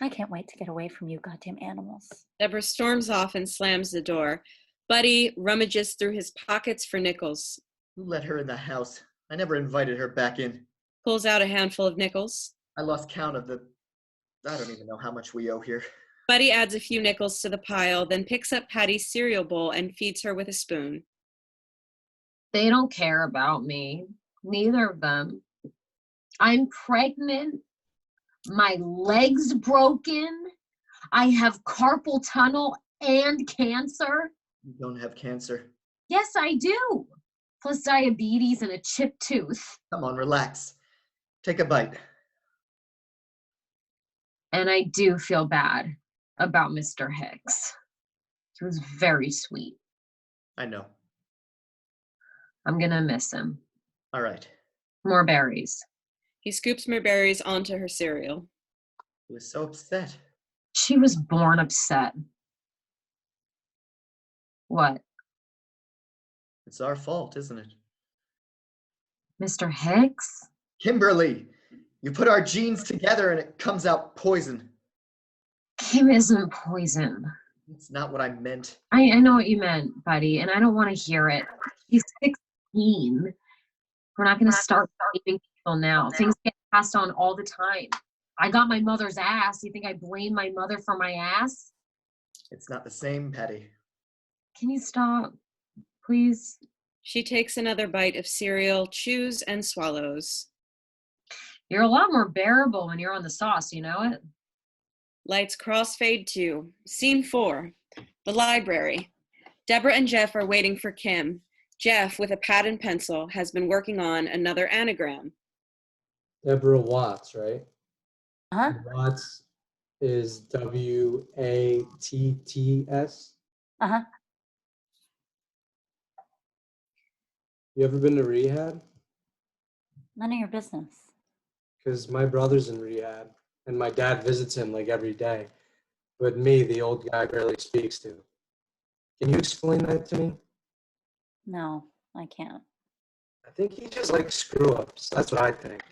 I can't wait to get away from you goddamn animals. Debra storms off and slams the door. Buddy rummages through his pockets for nickels. Who let her in the house? I never invited her back in. Pulls out a handful of nickels. I lost count of I don't even know how much we owe here. Buddy adds a few nickels to the pile, then picks up Pattie's cereal bowl and feeds her with a spoon. They don't care about me. Neither of them. I'm pregnant. My leg's broken. I have carpal tunnel and cancer. You don't have cancer. Yes, I do. Plus diabetes and a chipped tooth. Come on, relax. Take a bite. And I do feel bad about Mr. Hicks. He was very sweet. I know. I'm gonna miss him. All right. More berries. He scoops more berries onto her cereal. He was so upset. She was born upset. What? It's our fault, isn't it? Mr. Hicks? Kimberly, you put our genes together and it comes out poison. Kim isn't poison. It's not what I meant. I know what you meant, buddy, and I don't want to hear it. He's 16. We're not going to start blaming people now. Things get passed on all the time. I got my mother's ass. You think I blame my mother for my ass? It's not the same, Pattie. Can you stop, please? She takes another bite of cereal, chews, and swallows. You're a lot more bearable when you're on the sauce, you know it? Lights crossfade to scene 4, the library. Debra and Jeff are waiting for Kim. Jeff, with a pad and pencil, has been working on another anagram. Deborah Watts, right? Huh? Watts is Watts. Uh-huh. You ever been to rehab? None of your business. Because my brother's in rehab, and my dad visits him like every day. But me, the old guy, barely speaks to. Can you explain that to me? No, I can't. I think he just likes screw-ups. That's what I think.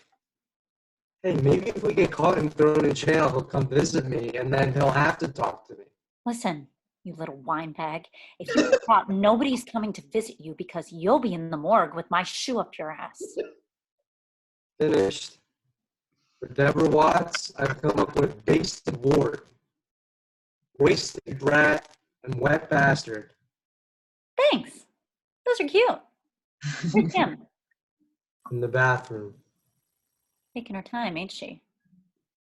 Hey, maybe if we get caught and thrown in jail, he'll come visit me, and then he'll have to talk to me. Listen, you little wine bag. If you get caught, nobody's coming to visit you because you'll be in the morgue with my shoe up your ass. Finished. For Deborah Watts, I've come up with basted ward, wasted brat, and wet bastard. Thanks. Those are cute. Where's Kim? In the bathroom. Taking her time, ain't she?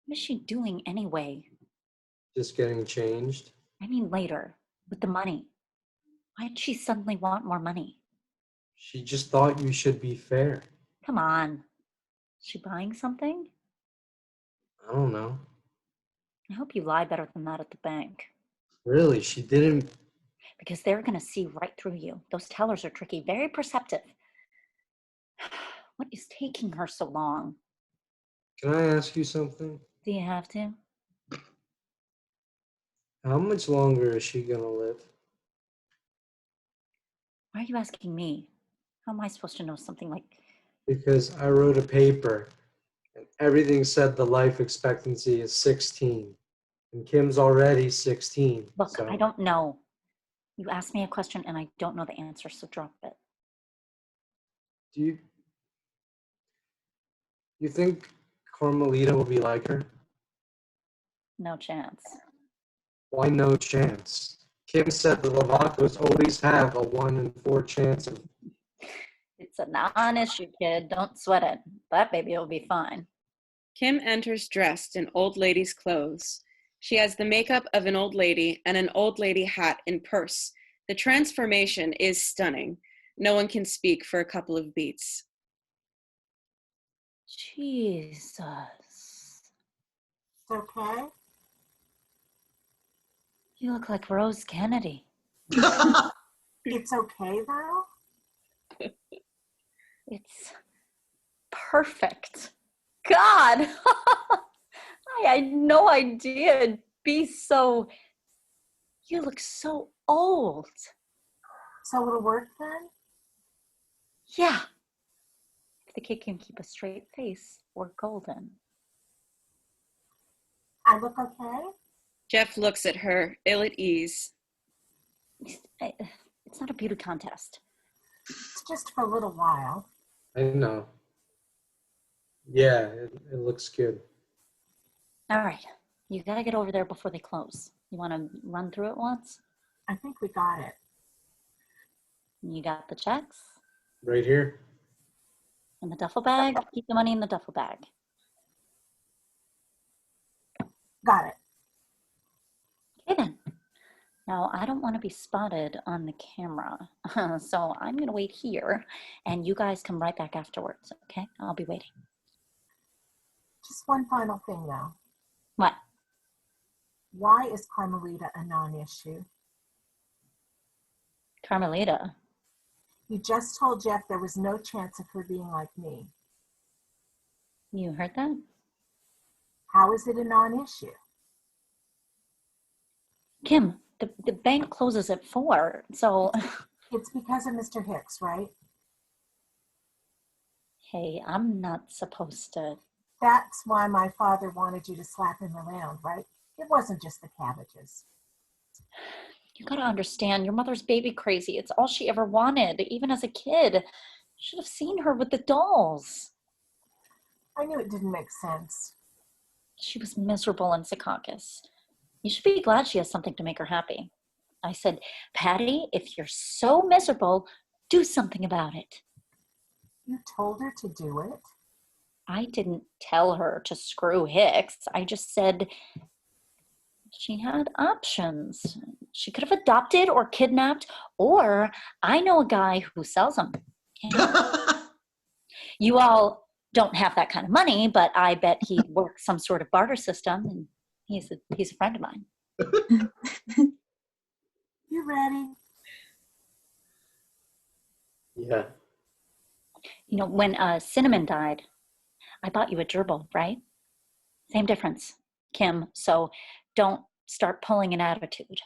What is she doing anyway? Just getting changed. I mean later, with the money. Why'd she suddenly want more money? She just thought you should be fair. Come on. Is she buying something? I don't know. I hope you lie better than that at the bank. Really, she didn't. Because they're going to see right through you. Those tellers are tricky, very perceptive. What is taking her so long? Can I ask you something? Do you have to? How much longer is she gonna live? Why are you asking me? How am I supposed to know something like... Because I wrote a paper, and everything said the life expectancy is 16. And Kim's already 16. Look, so. I don't know. You asked me a question and I don't know the answer, so drop it. Do you think Carmelita will be like her? No chance. Why no chance? Kim said the Lovatos always have a 1 in 4 chance of... It's a non-issue, kid. Don't sweat it. That baby will be fine. Kim enters dressed in old lady's clothes. She has the makeup of an old lady and an old lady hat and purse. The transformation is stunning. No one can speak for a couple of beats. Jesus. Okay. You look like Rose Kennedy. It's okay though? It's perfect. God! I had no idea it'd be so... You look so old. So it'll work then? Yeah. If the kid can keep a straight face, we're golden. I look okay? Jeff looks at her, ill at ease. It's not a beauty contest. It's just for a little while. I know. Yeah, it looks good. All right. You gotta get over there before they close. You want to run through it once? I think we got it. You got the checks? Right here? In the duffel bag? Keep the money in the duffel bag. Got it. Okay then. Now, I don't want to be spotted on the camera, so I'm going to wait here, and you guys come right back afterwards, okay? I'll be waiting. Just one final thing though. What? Why is Carmelita a non-issue? Carmelita? You just told Jeff there was no chance of her being like me. You heard that? How is it a non-issue? Kim, the bank closes at 4, so... It's because of Mr. Hicks, right? Hey, I'm not supposed to... That's why my father wanted you to slap him around, right? It wasn't just the cabbages. You gotta understand, your mother's baby crazy. It's all she ever wanted, even as a kid. You should have seen her with the dolls. I knew it didn't make sense. She was miserable in Secaucus. You should be glad she has something to make her happy. I said, Pattie, if you're so miserable, do something about it. You told her to do it? I didn't tell her to screw Hicks. I just said, She had options. She could have adopted or kidnapped, or I know a guy who sells them. You all don't have that kind of money, but I bet he'd work some sort of barter system, and he's a friend of mine. You ready? Yeah. You know, when Cinnamon died, I bought you a gerbil, right? Same difference, Kim, so don't start pulling an attitude.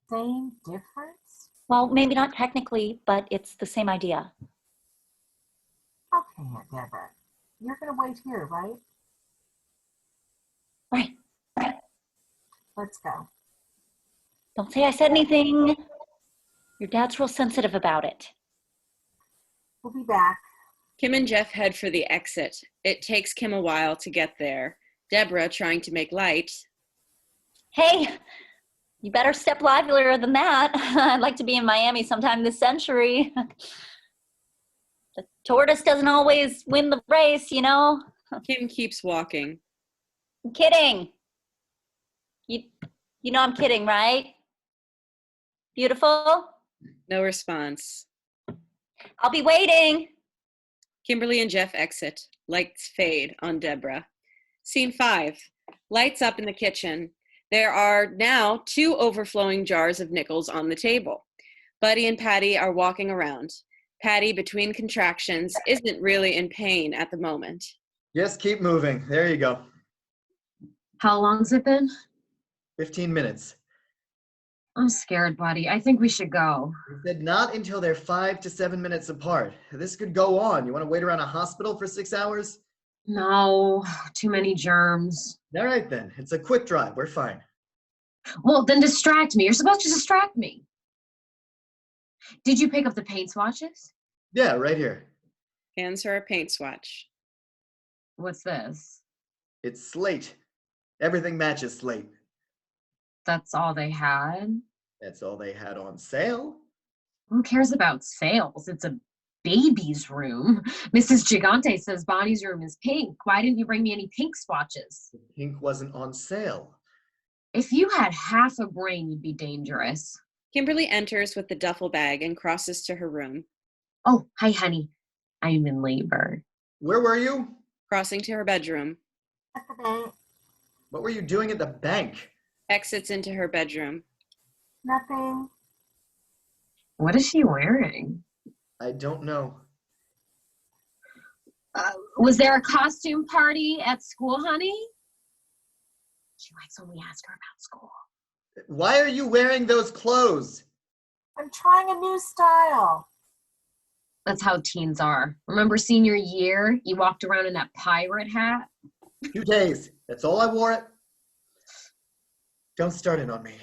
Same difference? Well, maybe not technically, but it's the same idea. Okay, Aunt Debra. You're going to wait here, right? Right. Let's go. Don't say I said anything. Your dad's real sensitive about it. We'll be back. Kim and Jeff head for the exit. It takes Kim a while to get there. Debra, trying to make light. Hey, you better step livelier than that. I'd like to be in Miami sometime this century. The tortoise doesn't always win the race, you know? Kim keeps walking. I'm kidding. You know I'm kidding, right? Beautiful? No response. I'll be waiting. Kimberly and Jeff exit. Lights fade on Debra. Scene 5. Lights up in the kitchen. There are now 2 overflowing jars of nickels on the table. Buddy and Pattie are walking around. Pattie, between contractions, isn't really in pain at the moment. Just keep moving. There you go. How long's it been? 15 minutes. I'm scared, buddy. I think we should go. He said not until they're 5 to 7 minutes apart. This could go on. You want to wait around a hospital for 6 hours? No, too many germs. All right, then. It's a quick drive. We're fine. Well, then distract me. You're supposed to distract me. Did you pick up the paint swatches? Yeah, right here. Hands her a paint swatch. What's this? It's slate. Everything matches slate. That's all they had? That's all they had on sale. Who cares about sales? It's a baby's room. Mrs. Gigante says Bonnie's room is pink. Why didn't you bring me any pink swatches? The pink wasn't on sale. If you had half a brain, you'd be dangerous. Kimberly enters with the duffel bag and crosses to her room. Oh, hi, honey. I'm in labor. Where were you? Crossing to her bedroom. At the bank. What were you doing at the bank? Exits into her bedroom. Nothing. What is she wearing? I don't know. Was there a costume party at school, honey? She likes when we ask her about school. Why are you wearing those clothes? I'm trying a new style. That's how teens are. Remember senior year? You walked around in that pirate hat? 2 days. That's all I wore it. Don't start it on me.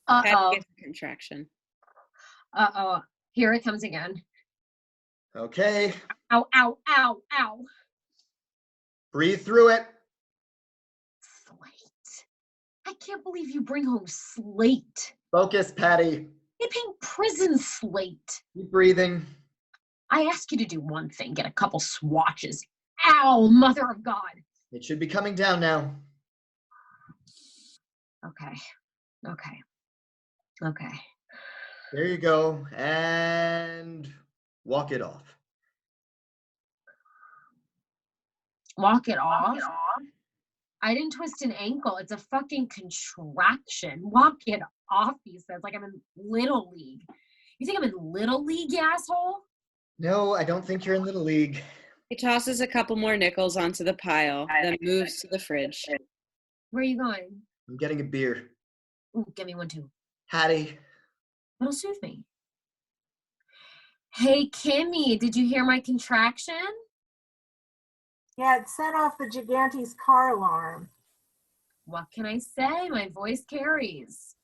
Pattie Uh-oh. gets a contraction. Uh-oh. Here it comes again. Okay. Ow, ow, ow, ow. Breathe through it. Slate. I can't believe you bring home slate. Focus, Pattie. They paint prison slate. Keep breathing. I asked you to do one thing, get a couple swatches. Ow, mother of God. It should be coming down now. Okay. Okay. Okay. There you go. And walk it off. Walk it off? I didn't twist an ankle. It's a fucking contraction. Walk it off, he says, like I'm in Little League. You think I'm in Little League, you asshole? No, I don't think you're in Little League. He tosses a couple more nickels onto the pile, then moves to the fridge. Where are you going? I'm getting a beer. Ooh, get me one too. Pattie. It'll soothe me. Hey, Kimmy, did you hear my contraction? Yeah, it set off the Gigante's car alarm. What can I say? My voice carries.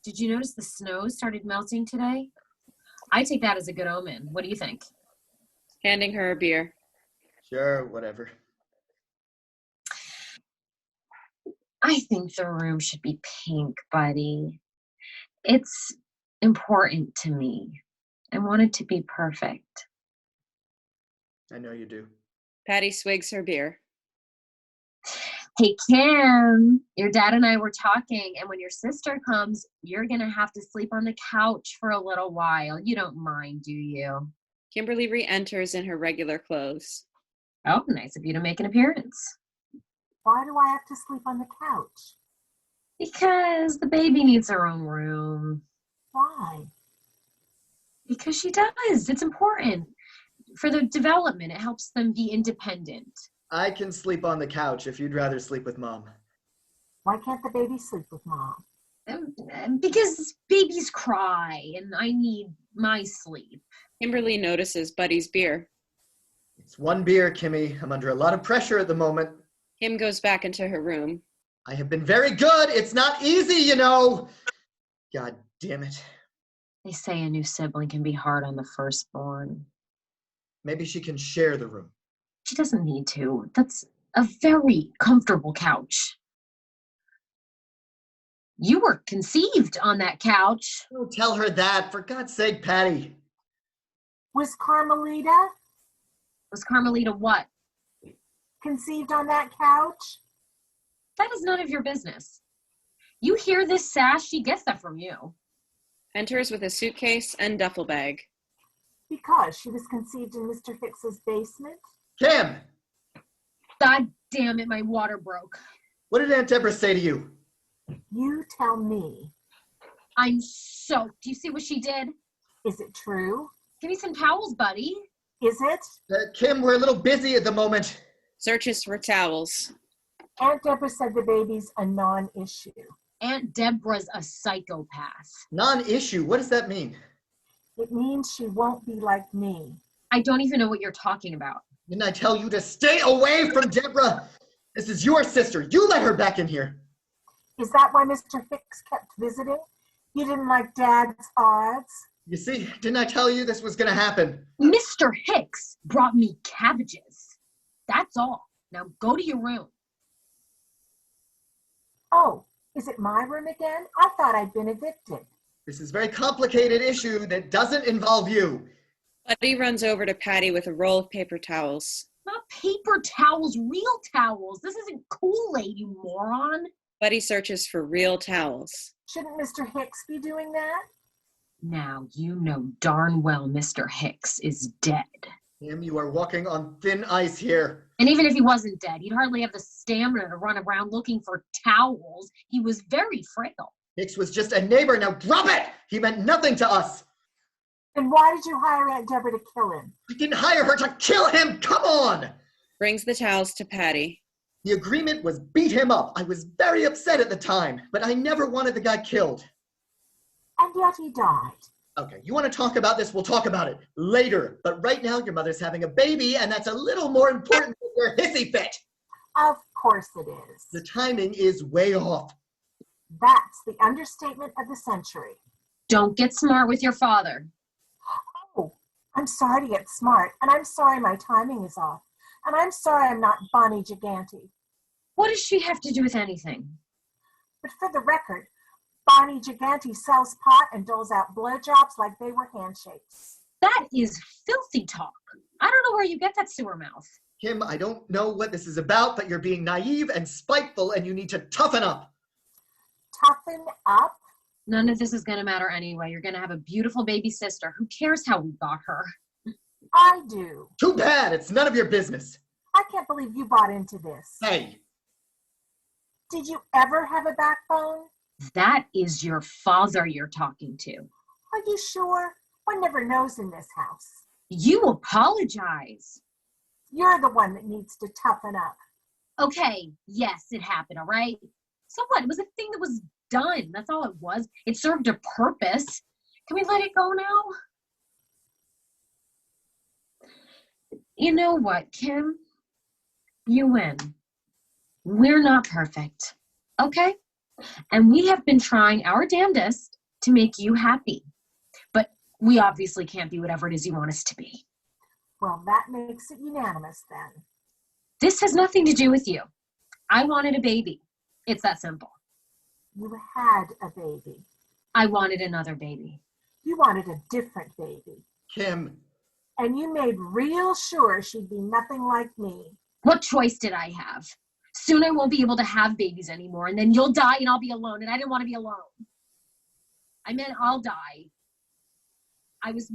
Did you notice the snow started melting today? I take that as a good omen. What do you think? Handing her a beer. Sure, whatever. I think the room should be pink, buddy. It's important to me. I want it to be perfect. I know you do. Pattie swigs her beer. Hey, Kim, your dad and I were talking, and when your sister comes, you're going to have to sleep on the couch for a little while. You don't mind, do you? Kimberly re-enters in her regular clothes. Oh, nice of you to make an appearance. Why do I have to sleep on the couch? Because the baby needs her own room. Why? Because she does. It's important for their development. It helps them be independent. I can sleep on the couch if you'd rather sleep with Mom. Why can't the baby sleep with Mom? Because babies cry and I need my sleep. Kimberly notices Buddy's beer. It's one beer, Kimmy. I'm under a lot of pressure at the moment. Kim goes back into her room. I have been very good. It's not easy, you know. God damn it. They say a new sibling can be hard on the firstborn. Maybe she can share the room. She doesn't need to. That's a very comfortable couch. You were conceived on that couch. Don't tell her that. For God's sake, Pattie. Was Carmelita Was Carmelita what? conceived on that couch? That is none of your business. You hear this sass, she gets that from you. Enters with a suitcase and duffel bag. Because she was conceived in Mr. Hicks's basement? Kim! God damn it, my water broke. What did Aunt Debra say to you? You tell me. I'm soaked. Do you see what she did? Is it true? Give me some towels, buddy. Is it? Kim, we're a little busy at the moment. Searches for towels. Aunt Debra said the baby's a non-issue. Aunt Debra's a psychopath. Non-issue, what does that mean? It means she won't be like me. I don't even know what you're talking about. Didn't I tell you to stay away from Debra? This is your sister. You let her back in here. Is that why Mr. Hicks kept visiting? You didn't like Dad's odds? You see, didn't I tell you this was going to happen? Mr. Hicks brought me cabbages. That's all. Now go to your room. Oh, is it my room again? I thought I'd been evicted. This is a very complicated issue that doesn't involve you. Buddy runs over to Pattie with a roll of paper towels. Not paper towels, real towels. This isn't Kool-Aid, you moron. Buddy searches for real towels. Shouldn't Mr. Hicks be doing that? Now you know darn well Mr. Hicks is dead. Kim, you are walking on thin ice here. And even if he wasn't dead, he'd hardly have the stamina to run around looking for towels. He was very frail. Hicks was just a neighbor. Now drop it! He meant nothing to us. Then why did you hire Aunt Debra to kill him? I didn't hire her to kill him. Come on! Brings the towels to Pattie. The agreement was beat him up. I was very upset at the time, but I never wanted the guy killed. And yet he died. Okay, you want to talk about this? We'll talk about it later. But right now, your mother's having a baby, and that's a little more important than your hissy fit. Of course it is. The timing is way off. That's the understatement of the century. Don't get smart with your father. Oh, I'm sorry to get smart, and I'm sorry my timing is off. And I'm sorry I'm not Bonnie Gigante. What does she have to do with anything? But for the record, Bonnie Gigante sells pot and doles out blowjobs like they were handshakes. That is filthy talk. I don't know where you get that sewer mouth. Kim, I don't know what this is about, but you're being naive and spiteful, and you need to toughen up. Toughen up? None of this is going to matter anyway. You're going to have a beautiful baby sister. Who cares how we got her? I do. Too bad. It's none of your business. I can't believe you bought into this. Hey. Did you ever have a backbone? That is your father you're talking to. Are you sure? One never knows in this house. You apologize. You're the one that needs to toughen up. Okay, yes, it happened, all right? So what? It was a thing that was done. That's all it was. It served a purpose. Can we let it go now? You know what, Kim? You win. We're not perfect, okay? And we have been trying our damnedest to make you happy. But we obviously can't be whatever it is you want us to be. Well, that makes it unanimous then. This has nothing to do with you. I wanted a baby. It's that simple. You had a baby. I wanted another baby. You wanted a different baby. Kim. And you made real sure she'd be nothing like me. What choice did I have? Soon I won't be able to have babies anymore, and then you'll die and I'll be alone, and I didn't want to be alone. I meant I'll die. I was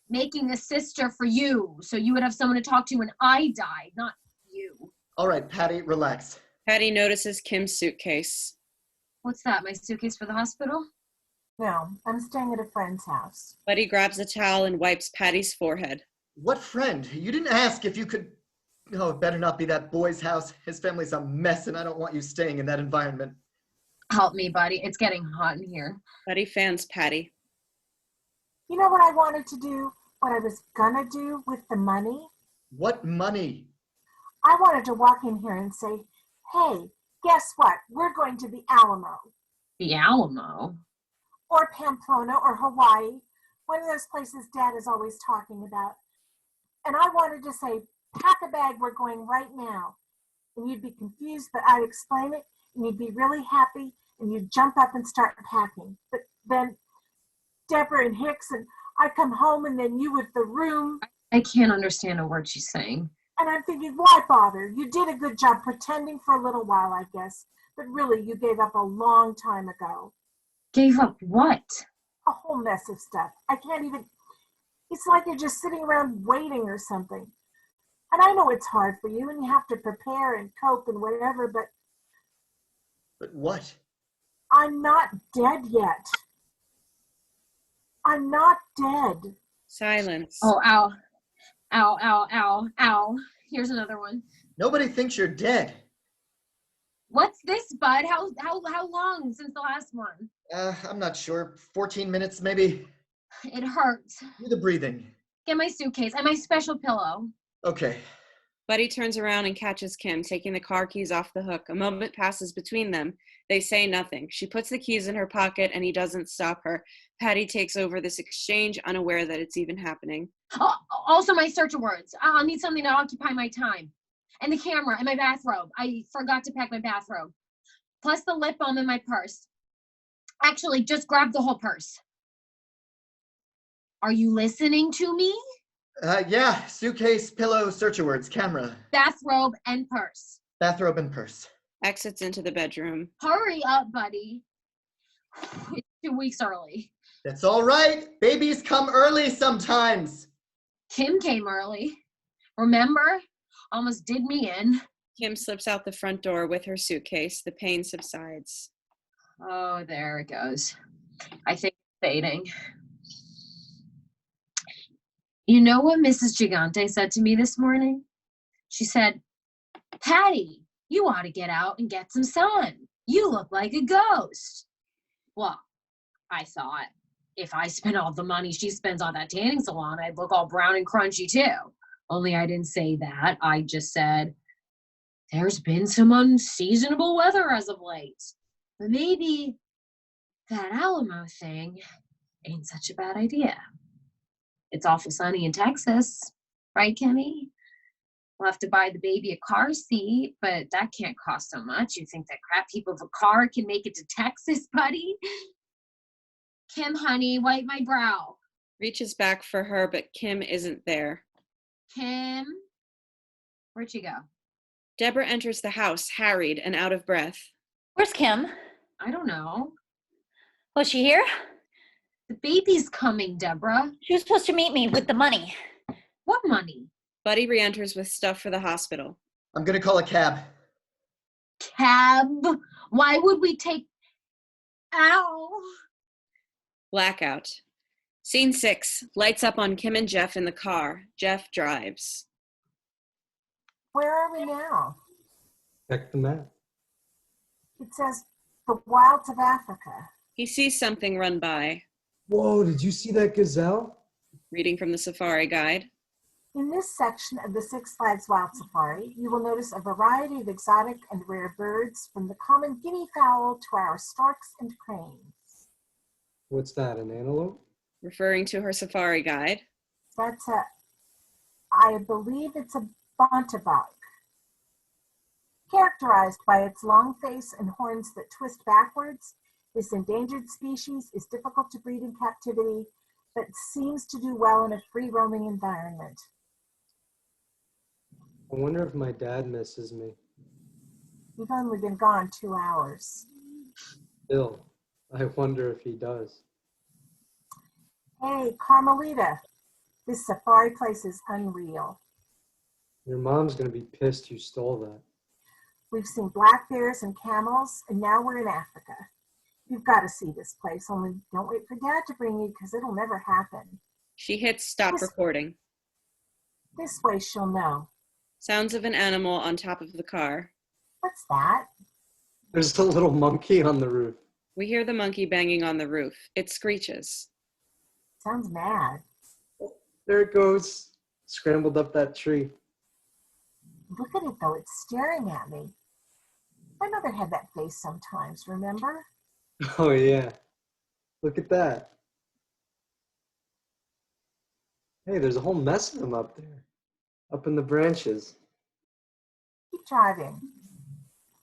making a sister for you, so you would have someone to talk to when I died, not you. All right, Pattie, relax. Pattie notices Kim's suitcase. What's that, my suitcase for the hospital? No, I'm staying at a friend's house. Buddy grabs a towel and wipes Pattie's forehead. What friend? You didn't ask if you could... Oh, it better not be that boy's house. His family's a mess, and I don't want you staying in that environment. Help me, buddy. It's getting hot in here. Buddy fans Pattie. You know what I wanted to do? What I was gonna do with the money? What money? I wanted to walk in here and say, hey, guess what? We're going to the Alamo. The Alamo? Or Pamplona or Hawaii. One of those places Dad is always talking about. And I wanted to say, pack a bag, we're going right now. And you'd be confused, but I'd explain it, and you'd be really happy, and you'd jump up and start packing. But then Debra and Hicks, and I'd come home, and then you with the room. I can't understand a word she's saying. And I'm thinking, why bother? You did a good job pretending for a little while, I guess. But really, you gave up a long time ago. Gave up what? A whole mess of stuff. I can't even... It's like you're just sitting around waiting or something. And I know it's hard for you, and you have to prepare and cope and whatever, but... But what? I'm not dead yet. I'm not dead. Silence. Oh, ow. Ow, ow, ow, ow. Here's another one. Nobody thinks you're dead. What's this, bud? How long since the last one? I'm not sure. 14 minutes, maybe? It hurts. Do the breathing. Get my suitcase and my special pillow. Okay. Buddy turns around and catches Kim, taking the car keys off the hook. A moment passes between them. They say nothing. She puts the keys in her pocket, and he doesn't stop her. Pattie takes over this exchange, unaware that it's even happening. Oh, also my search of words. I'll need something to occupy my time. And the camera and my bathrobe. I forgot to pack my bathrobe. Plus the lip balm in my purse. Actually, just grab the whole purse. Are you listening to me? Yeah. Suitcase, pillow, search of words, camera. Bathrobe and purse. Bathrobe and purse. Exits into the bedroom. Hurry up, buddy. It's 2 weeks early. That's all right. Babies come early sometimes. Kim came early. Remember? Almost did me in. Kim slips out the front door with her suitcase. The pain subsides. Oh, there it goes. I think it's fading. You know what Mrs. Gigante said to me this morning? She said, Pattie, you ought to get out and get some sun. You look like a ghost. Well, I thought if I spent all the money she spends on that tanning salon, I'd look all brown and crunchy too. Only I didn't say that. I just said, there's been some unseasonable weather as of late. But maybe that Alamo thing ain't such a bad idea. It's awful sunny in Texas, right, Kenny? We'll have to buy the baby a car seat, but that can't cost so much. You think that crap heap of a car can make it to Texas, buddy? Kim, honey, wipe my brow. Reaches back for her, but Kim isn't there. Kim? Where'd she go? Debra enters the house, harried and out of breath. Where's Kim? I don't know. Was she here? The baby's coming, Debra. She was supposed to meet me with the money. What money? Buddy re-enters with stuff for the hospital. I'm gonna call a cab. Cab? Why would we take... Ow! Blackout. Scene 6. Lights up on Kim and Jeff in the car. Jeff drives. Where are we now? Check the map. It says the wilds of Africa. He sees something run by. Whoa, did you see that gazelle? Reading from the safari guide. In this section of the Six Flags Wild Safari, you will notice a variety of exotic and rare birds, from the common guinea fowl to our storks and cranes. What's that, an antelope? Referring to her safari guide. I believe it's a bontebok. Characterized by its long face and horns that twist backwards, this endangered species is difficult to breed in captivity, but seems to do well in a free-roaming environment. I wonder if my dad misses me. We've only been gone 2 hours. Still, I wonder if he does. Hey, Carmelita, this safari place is unreal. Your mom's gonna be pissed you stole that. We've seen black bears and camels, and now we're in Africa. You've got to see this place, only don't wait for Dad to bring you because it'll never happen. She hits stop recording. This way she'll know. Sounds of an animal on top of the car. What's that? There's a little monkey on the roof. We hear the monkey banging on the roof. It screeches. Sounds mad. There it goes. Scrambled up that tree. Look at it though, it's staring at me. My mother had that face sometimes, remember? Oh yeah. Look at that. Hey, there's a whole mess of them up there. Up in the branches. Keep driving.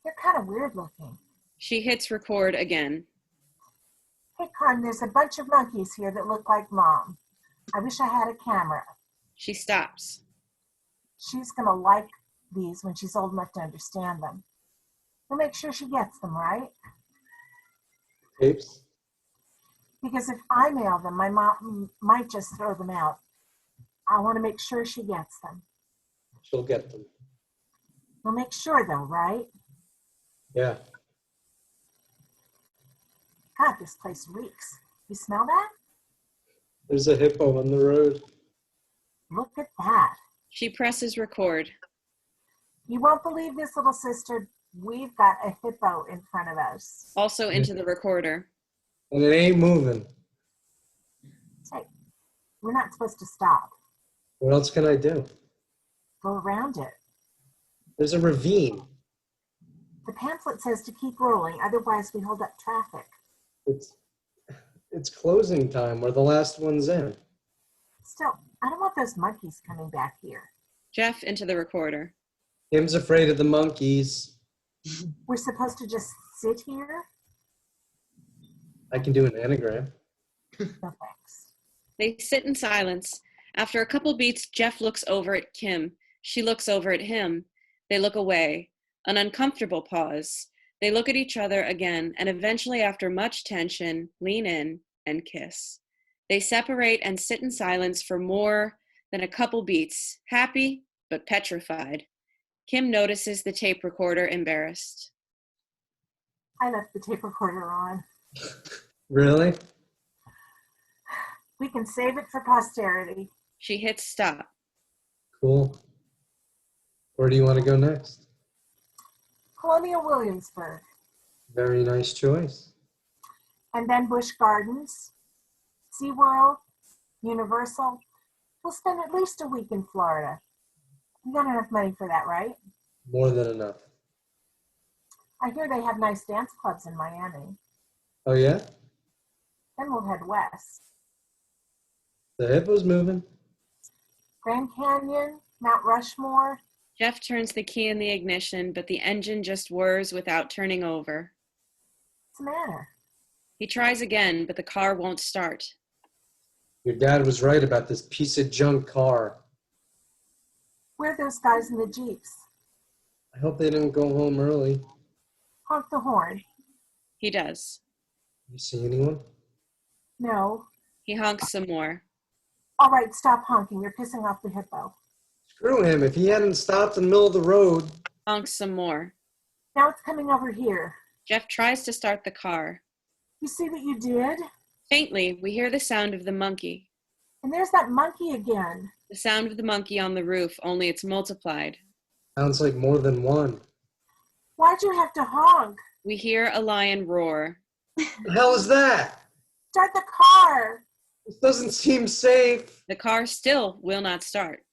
They're kind of weird looking. She hits record again. Hey, Carm, there's a bunch of monkeys here that look like Mom. I wish I had a camera. She stops. She's going to like these when she's old enough to understand them. We'll make sure she gets them, right? Tapes? Because if I mail them, my mom might just throw them out. I want to make sure she gets them. She'll get them. We'll make sure, though, right? Yeah. God, this place reeks. You smell that? There's a hippo on the road. Look at that. She presses record. You won't believe this, little sister. We've got a hippo in front of us. Also into the recorder. And it ain't moving. Hey, we're not supposed to stop. What else can I do? Go around it. There's a ravine. The pamphlet says to keep rolling, otherwise we hold up traffic. It's closing time. We're the last ones in. Still, I don't want those monkeys coming back here. Jeff into the recorder. Kim's afraid of the monkeys. We're supposed to just sit here? I can do an anagram. No thanks. They sit in silence. After a couple beats, Jeff looks over at Kim. She looks over at him. They look away. An uncomfortable pause. They look at each other again, and eventually, after much tension, lean in and kiss. They separate and sit in silence for more than a couple beats, happy but petrified. Kim notices the tape recorder, embarrassed. I left the tape recorder on. Really? We can save it for posterity. She hits stop. Cool. Where do you want to go next? Colonial Williamsburg. Very nice choice. And then Busch Gardens, SeaWorld, Universal. We'll spend at least a week in Florida. You got enough money for that, right? More than enough. I hear they have nice dance clubs in Miami. Oh yeah? Then we'll head west. The hippo's moving. Grand Canyon, Mount Rushmore. Jeff turns the key in the ignition, but the engine just whirs without turning over. What's the matter? He tries again, but the car won't start. Your dad was right about this piece of junk car. Where are those guys in the Jeeps? I hope they didn't go home early. Honk the horn. He does. You see anyone? No. He honks some more. All right, stop honking. You're pissing off the hippo. Screw him. If he hadn't stopped in the middle of the road. Honks some more. Now it's coming over here. Jeff tries to start the car. You see what you did? Faintly, we hear the sound of the monkey. And there's that monkey again. The sound of the monkey on the roof, only it's multiplied. Sounds like more than one. Why'd you have to honk? We hear a lion roar. What the hell is that? Start the car. This doesn't seem safe. The car still will not start.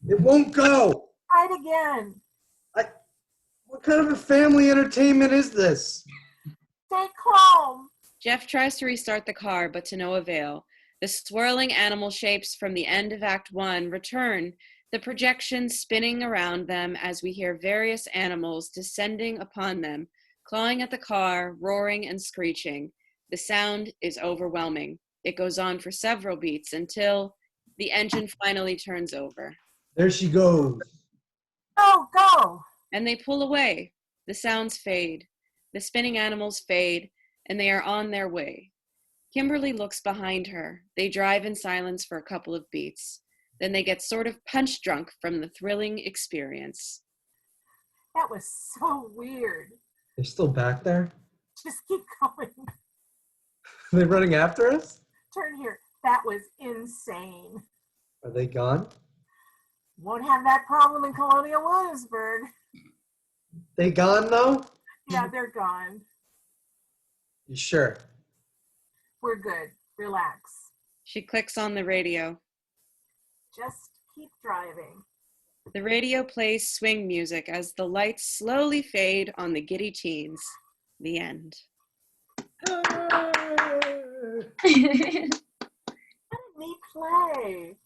It won't go. Try it again. What kind of a family entertainment is this? Stay calm. Jeff tries to restart the car, but to no avail. The swirling animal shapes from the end of Act 1 return, the projections spinning around them as we hear various animals descending upon them, clawing at the car, roaring and screeching. The sound is overwhelming. It goes on for several beats until the engine finally turns over. There she goes. Go, go. And they pull away. The sounds fade. The spinning animals fade, and they are on their way. Kimberly looks behind her. They drive in silence for a couple of beats. Then they get sort of punch drunk from the thrilling experience. That was so weird. They're still back there? Just keep going. Are they running after us? Turn here. That was insane. Are they gone? Won't have that problem in Colonial Williamsburg. They gone though? Yeah, they're gone. You sure? We're good. Relax. She clicks on the radio. Just keep driving. The radio plays swing music as the lights slowly fade on the giddy teens. The end. Let me play.